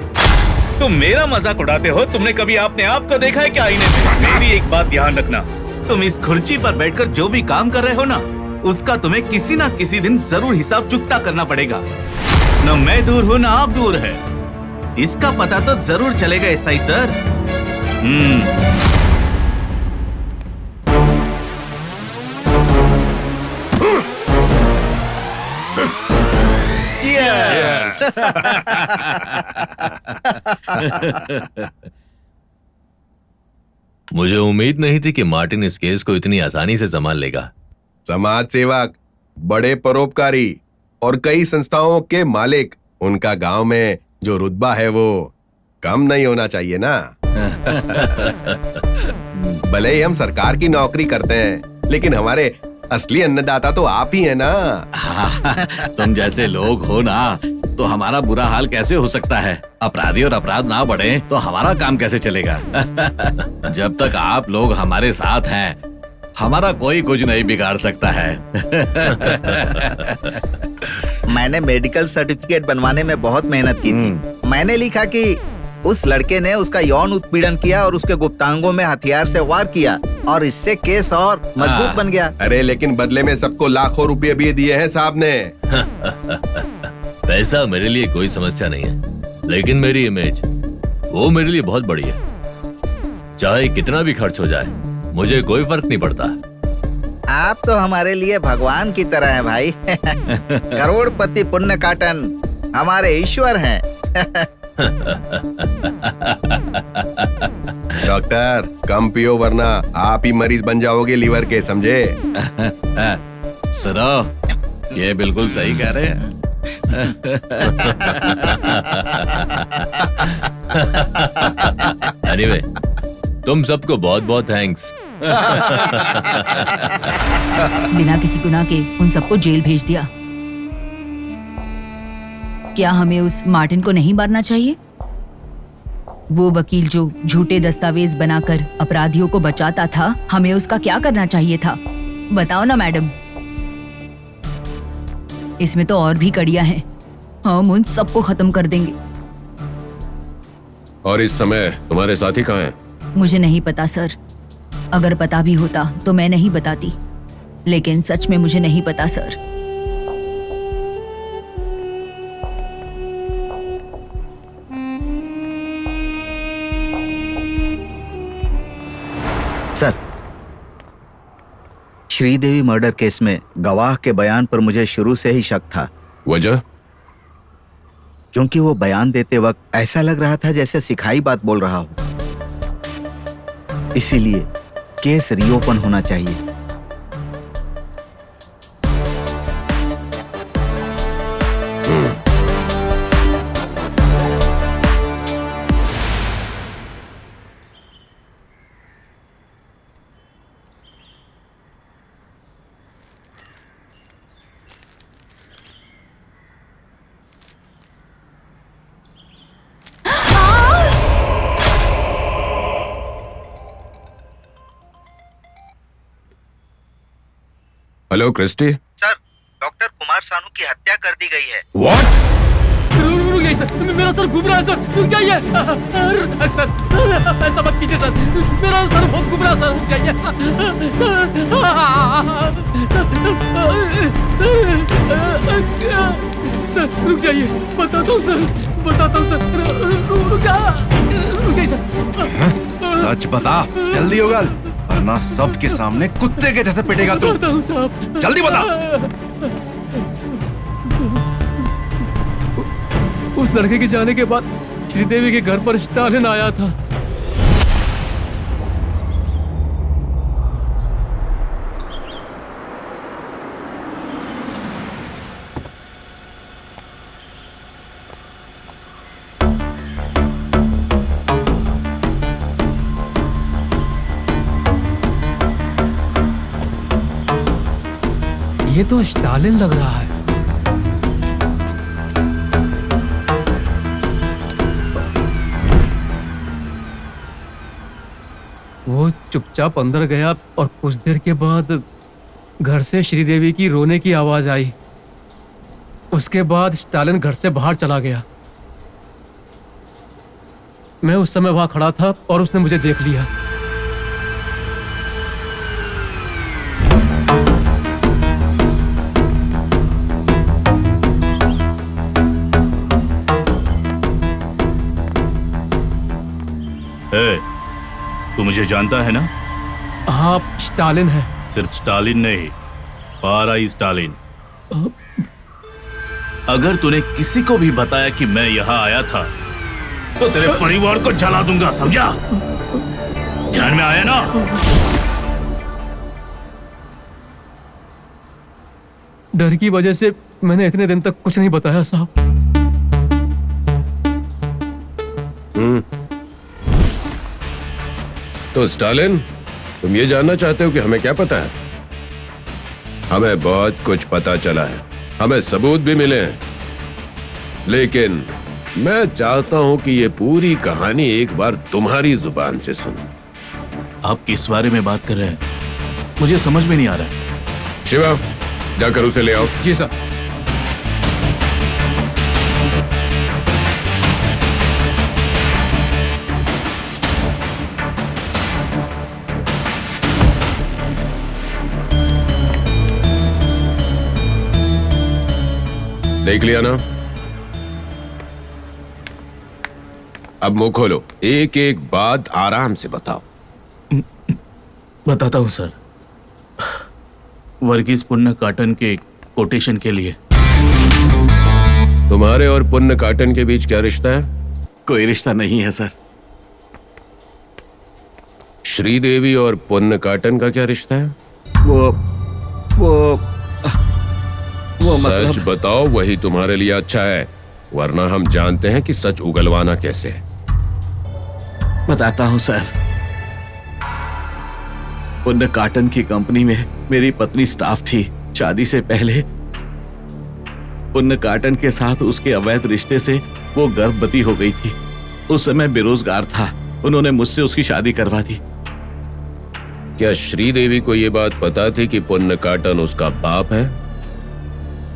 तुम मेरा मजाक उड़ाते हो। तुमने कभी अपने आप को देखा है क्या आईने में? मेरी एक बात ध्यान रखना, तुम इस खुर्ची पर बैठकर जो भी काम कर रहे हो ना, उसका तुम्हें किसी ना किसी दिन जरूर हिसाब चुकता करना पड़ेगा। न मैं दूर हूँ ना आप दूर है, इसका पता तो जरूर चलेगा एसआई सर। मुझे उम्मीद नहीं थी कि मार्टिन इस केस को इतनी आसानी से संभाल लेगा। समाज सेवक, बड़े परोपकारी और कई संस्थाओं के मालिक, उनका गांव में जो रुतबा है वो कम नहीं होना चाहिए ना। भले ही हम सरकार की नौकरी करते हैं, लेकिन हमारे असली अन्नदाता तो आप ही है ना। तुम जैसे लोग हो ना, तो हमारा बुरा हाल कैसे हो सकता है? अपराधी और अपराध ना बढ़े तो हमारा काम कैसे चलेगा? जब तक आप लोग हमारे साथ हैं, हमारा कोई कुछ नहीं बिगाड़ सकता है। मैंने मेडिकल सर्टिफिकेट बनवाने में बहुत मेहनत की थी। मैंने लिखा कि उस लड़के ने उसका यौन उत्पीड़न किया और उसके गुप्तांगों में हथियार से वार किया, और इससे केस और मजबूत बन गया। अरे लेकिन बदले में सबको लाखों रुपए भी दिए हैं साहब ने। पैसा मेरे लिए कोई समस्या नहीं है, लेकिन मेरी इमेज वो मेरे लिए बहुत बड़ी है। चाहे कितना भी खर्च हो जाए, मुझे कोई फर्क नहीं पड़ता। आप तो हमारे लिए भगवान की तरह हैं भाई। करोड़पति पुण्य काटन हमारे ईश्वर हैं। डॉक्टर कम पियो वरना आप ही मरीज बन जाओगे लीवर के, समझे? सुनो, ये बिल्कुल सही कह रहे हैं। एनीवे, तुम सबको बहुत बहुत थैंक्स। बिना किसी गुनाह के उन सबको जेल भेज दिया। क्या हमें उस मार्टिन को नहीं मारना चाहिए? वो वकील जो झूठे दस्तावेज बनाकर अपराधियों को बचाता था, हमें उसका क्या करना चाहिए था? बताओ ना मैडम। इसमें तो और भी कड़ियां हैं। हम उन सबको खत्म कर देंगे। और इस समय तुम्हारे साथी कहाँ हैं? मुझे नहीं पता सर। अगर पता भी होता तो मैं नहीं बताती, लेकिन सच में मुझे नहीं पता sir. Sir, Sridevi murder case में गवाह के बयान पर मुझे शुरू से ही शक था। वजह? क्योंकि वो बयान देते वक्त ऐसा लग रहा था जैसे सिखाई बात बोल रहा हो। इसीलिए केस रीओपन होना चाहिए। Hello Christy. Sir, doctor Kumar Sanu की हत्या कर दी गई है। व्हाट? रुक जाइए सर, मेरा सर घूम रहा है सर, रुक जाइए सर, ऐसा मत कीजिए सर, मेरा सर बहुत घूम रहा है सर, रुक जाइए सर, रुक जाइए, बताता हूँ सर, रुक जाइए सर। सच बता, जल्दी होगा, वरना सबके सामने कुत्ते के जैसे पिटेगा तू। बताऊँ साहब, जल्दी बता। उस लड़के के जाने के बाद श्रीदेवी के घर पर स्टालिन आया था। ये तो स्टालिन लग रहा है। वो चुपचाप अंदर गया और कुछ देर के बाद घर से श्रीदेवी की रोने की आवाज आई। उसके बाद स्टालिन घर से बाहर चला गया। मैं उस समय वहां खड़ा था और उसने मुझे देख लिया। तू मुझे जानता है ना? हाँ, स्टालिन है। सिर्फ स्टालिन नहीं, पाराई स्टालिन। अगर तूने किसी को भी बताया कि मैं यहाँ आया था तो तेरे परिवार को जला दूंगा, समझा? ध्यान में आया ना? डर की वजह से मैंने इतने दिन तक कुछ नहीं बताया साहब। तो स्टालिन, तुम ये जानना चाहते हो कि हमें क्या पता है? हमें बहुत कुछ पता चला है, हमें सबूत भी मिले हैं, लेकिन मैं चाहता हूं कि ये पूरी कहानी एक बार तुम्हारी जुबान से सुनो। आप किस बारे में बात कर रहे हैं? मुझे समझ में नहीं आ रहा है। शिवा, जाकर उसे ले आओ। जी सर। देख लिया ना? अब मुंह खोलो, एक एक बात आराम से बताओ। बताता हूं सर। वर्गीस पुण्य काटन के कोटेशन के लिए। तुम्हारे और पुण्य काटन के बीच क्या रिश्ता है? कोई रिश्ता नहीं है सर। श्रीदेवी और पुण्य काटन का क्या रिश्ता है? वो सच बताओ, वही तुम्हारे लिए अच्छा है, वरना हम जानते हैं कि सच उगलवाना कैसे है। बताता हूं सर। पुण्य काटन की कंपनी में मेरी पत्नी स्टाफ थी। शादी से पहले पुण्य काटन के साथ उसके अवैध रिश्ते से वो गर्भवती हो गई थी। उस समय बेरोजगार था, उन्होंने मुझसे उसकी शादी करवा दी। क्या श्रीदेवी को ये बात पता थी कि पुण्य काटन उसका बाप है?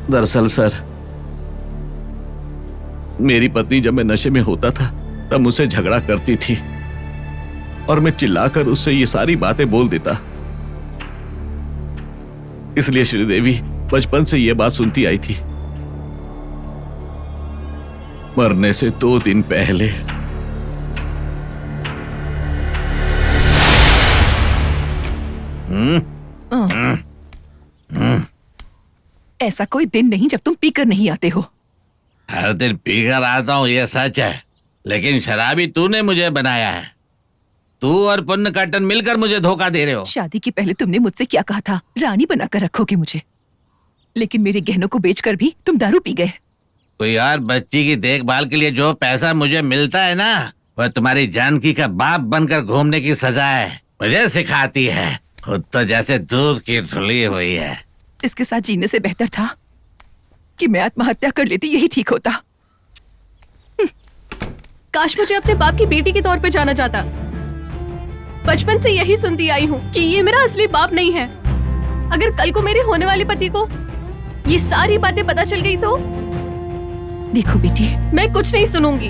दरअसल सर, मेरी पत्नी जब मैं नशे में होता था तब मुझसे झगड़ा करती थी और मैं चिल्लाकर उससे ये सारी बातें बोल देता। इसलिए श्रीदेवी बचपन से ये बात सुनती आई थी। मरने से 2 दिन पहले ऐसा कोई दिन नहीं जब तुम पीकर नहीं आते हो। हर दिन पीकर आता हूँ, ये सच है, लेकिन शराबी तूने मुझे बनाया है। तू और पुण्य काटन मिलकर मुझे धोखा दे रहे हो। शादी के पहले तुमने मुझसे क्या कहा था? रानी बनाकर रखोगे मुझे, लेकिन मेरे गहनों को बेचकर भी तुम दारू पी गए। तो यार, बच्ची की देखभाल के लिए जो पैसा मुझे मिलता है ना, वह तुम्हारी जानकी का बाप बनकर घूमने की सजा है। मुझे सिखाती है, खुद तो जैसे दूध की धुली हुई है। इसके साथ जीने से बेहतर था कि मैं आत्महत्या कर लेती, यही ठीक होता। काश मुझे अपने बाप की बेटी के तौर पे जाना जाता। बचपन से यही सुनती आई हूँ कि ये मेरा असली बाप नहीं है। अगर कल को मेरे होने वाले पति को ये सारी बातें पता चल गई तो? देखो बेटी, मैं कुछ नहीं सुनूंगी।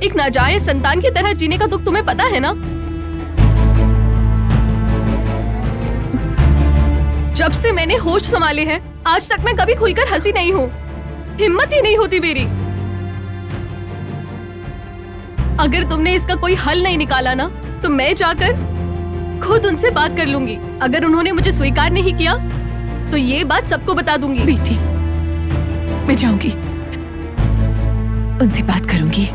एक नाजायज संतान की तरह जीने का दुख तुम्हें पता है ना? जब से मैंने होश संभाले हैं, आज तक मैं कभी खुलकर हंसी नहीं हूँ। हिम्मत ही नहीं होती मेरी। अगर तुमने इसका कोई हल नहीं निकाला ना, तो मैं जाकर खुद उनसे बात कर लूंगी। अगर उन्होंने मुझे स्वीकार नहीं किया तो ये बात सबको बता दूंगी। बेटी, मैं जाऊंगी, उनसे बात करूंगी।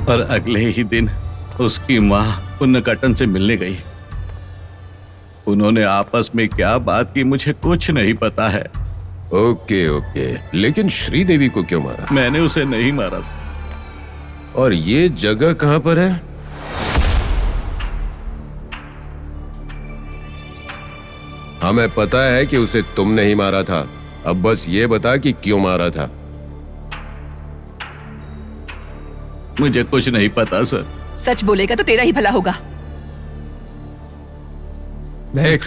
और अगले ही दिन उसकी माँ पुण्य काटन से मिलने गई। उन्होंने आपस में क्या बात की मुझे कुछ नहीं पता है। ओके ओके, लेकिन श्रीदेवी को क्यों मारा? मैंने उसे नहीं मारा। और ये जगह कहां पर है? हमें पता है कि उसे तुमने ही मारा था, अब बस ये बता कि क्यों मारा था। मुझे कुछ नहीं पता सर। सच बोलेगा तो तेरा ही भला होगा। देख,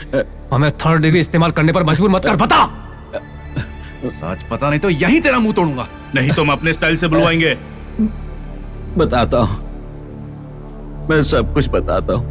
हमें 3rd डिग्री इस्तेमाल करने पर मजबूर मत कर। बता। सच पता नहीं तो यहीं तेरा मुंह तोड़ूंगा। नहीं तो हम अपने स्टाइल से बुलवाएंगे। बताता हूं, मैं सब कुछ बताता हूं।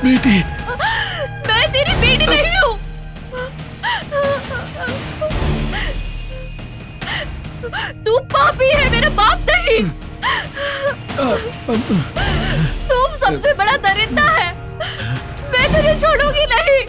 बेटी, मैं तेरी बेटी नहीं हूँ। तू पापी है, मेरा बाप नहीं। तुम सबसे बड़ा दरिंदा है। मैं तुझे छोड़ूंगी नहीं।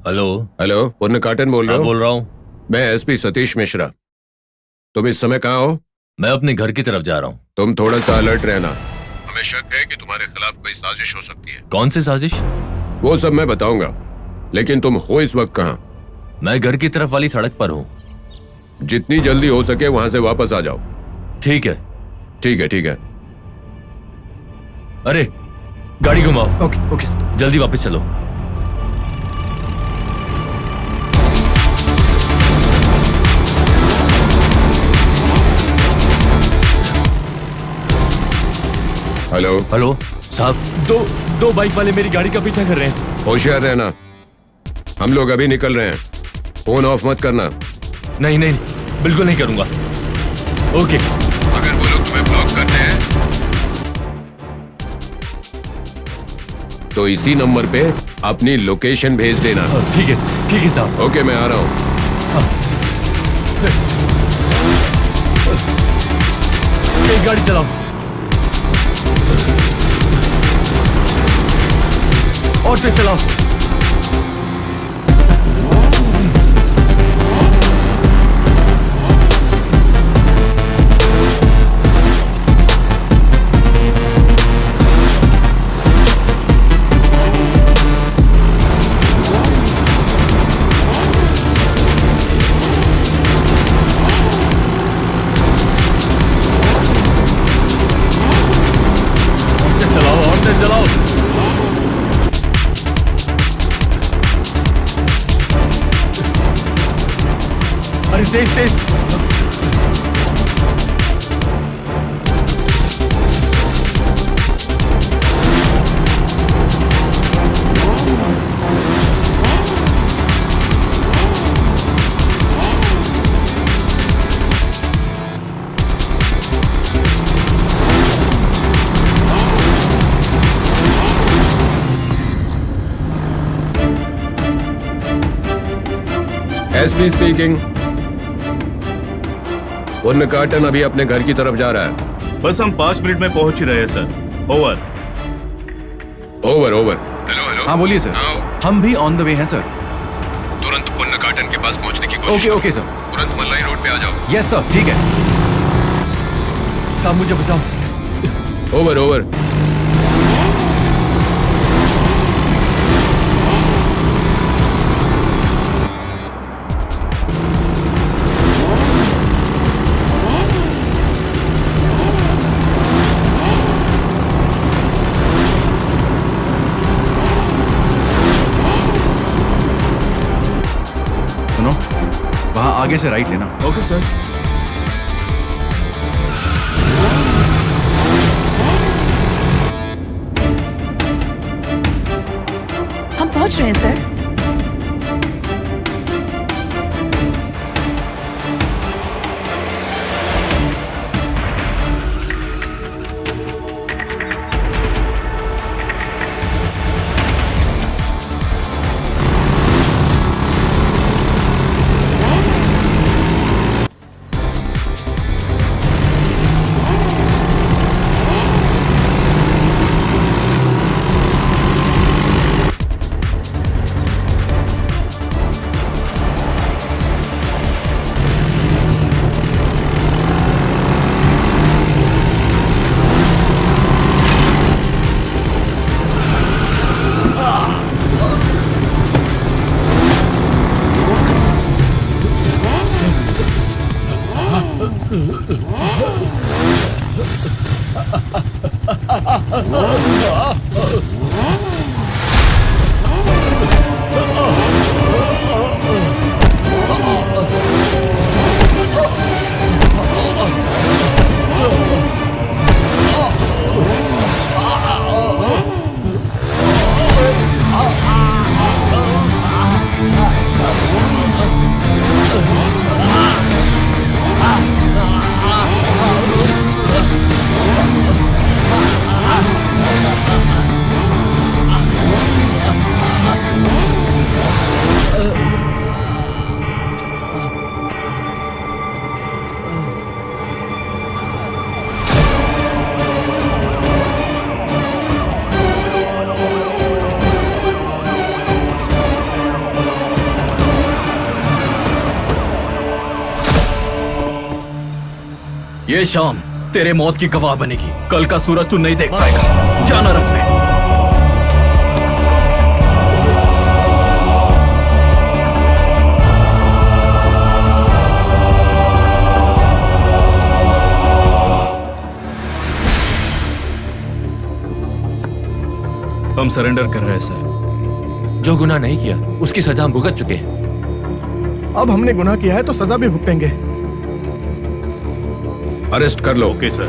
हेलो हेलो, पुण्य काटन बोल रहा हूँ। बोल रहा हूँ। मैं एसपी सतीश मिश्रा। तुम इस समय कहाँ हो? मैं अपने घर की तरफ जा रहा हूँ। तुम थोड़ा सा अलर्ट रहना। हमें शक है कि तुम्हारे खिलाफ कोई साजिश हो सकती है। कौन सी साजिश? वो सब मैं बताऊंगा, लेकिन तुम हो इस वक्त कहाँ? मैं घर की तरफ वाली सड़क पर हूँ। जितनी जल्दी हो सके वहां से वापस आ जाओ। ठीक है। ठीक है, ठीक है। अरे गाड़ी घुमाओ। Okay okay. जल्दी वापस चलो। हेलो हेलो साहब, दो बाइक वाले मेरी गाड़ी का पीछा कर रहे हैं। होशियार रहना, हम लोग अभी निकल रहे हैं। फोन ऑफ मत करना। नहीं नहीं, बिल्कुल नहीं करूंगा। ओके। अगर वो लोग तुम्हें ब्लॉक करते हैं तो इसी नंबर पे अपनी लोकेशन भेज देना। ठीक है साहब। ओके, मैं आ रहा हूँ। तेज गाड़ी चलाओ। और तेज चलाओ। अरे तेज तेज। SP speaking. पुण्य काटन अभी अपने घर की तरफ जा रहा है। बस हम 5 मिनट में पहुंच ही रहे हैं sir. Over over over. Hello hello. हाँ बोलिए सर। हम भी ऑन द वे हैं सर। तुरंत पुण्य काटन के पास पहुंचने की कोशिश। Okay okay sir. तुरंत मल्लाई रोड पे आ जाओ। यस सर, ठीक है। साहब मुझे बचाओ। Over over. सुनो, वहां आगे से राइट लेना। Okay sir. हम पहुंच रहे हैं सर। ये शाम तेरे मौत की गवाह बनेगी। कल का सूरज तू नहीं देख पाएगा। जाना रख में। हम सरेंडर कर रहे हैं सर। जो गुनाह नहीं किया उसकी सजा हम भुगत चुके हैं। अब हमने गुनाह किया है तो सजा भी भुगतेंगे। अरेस्ट कर लो। Okay sir.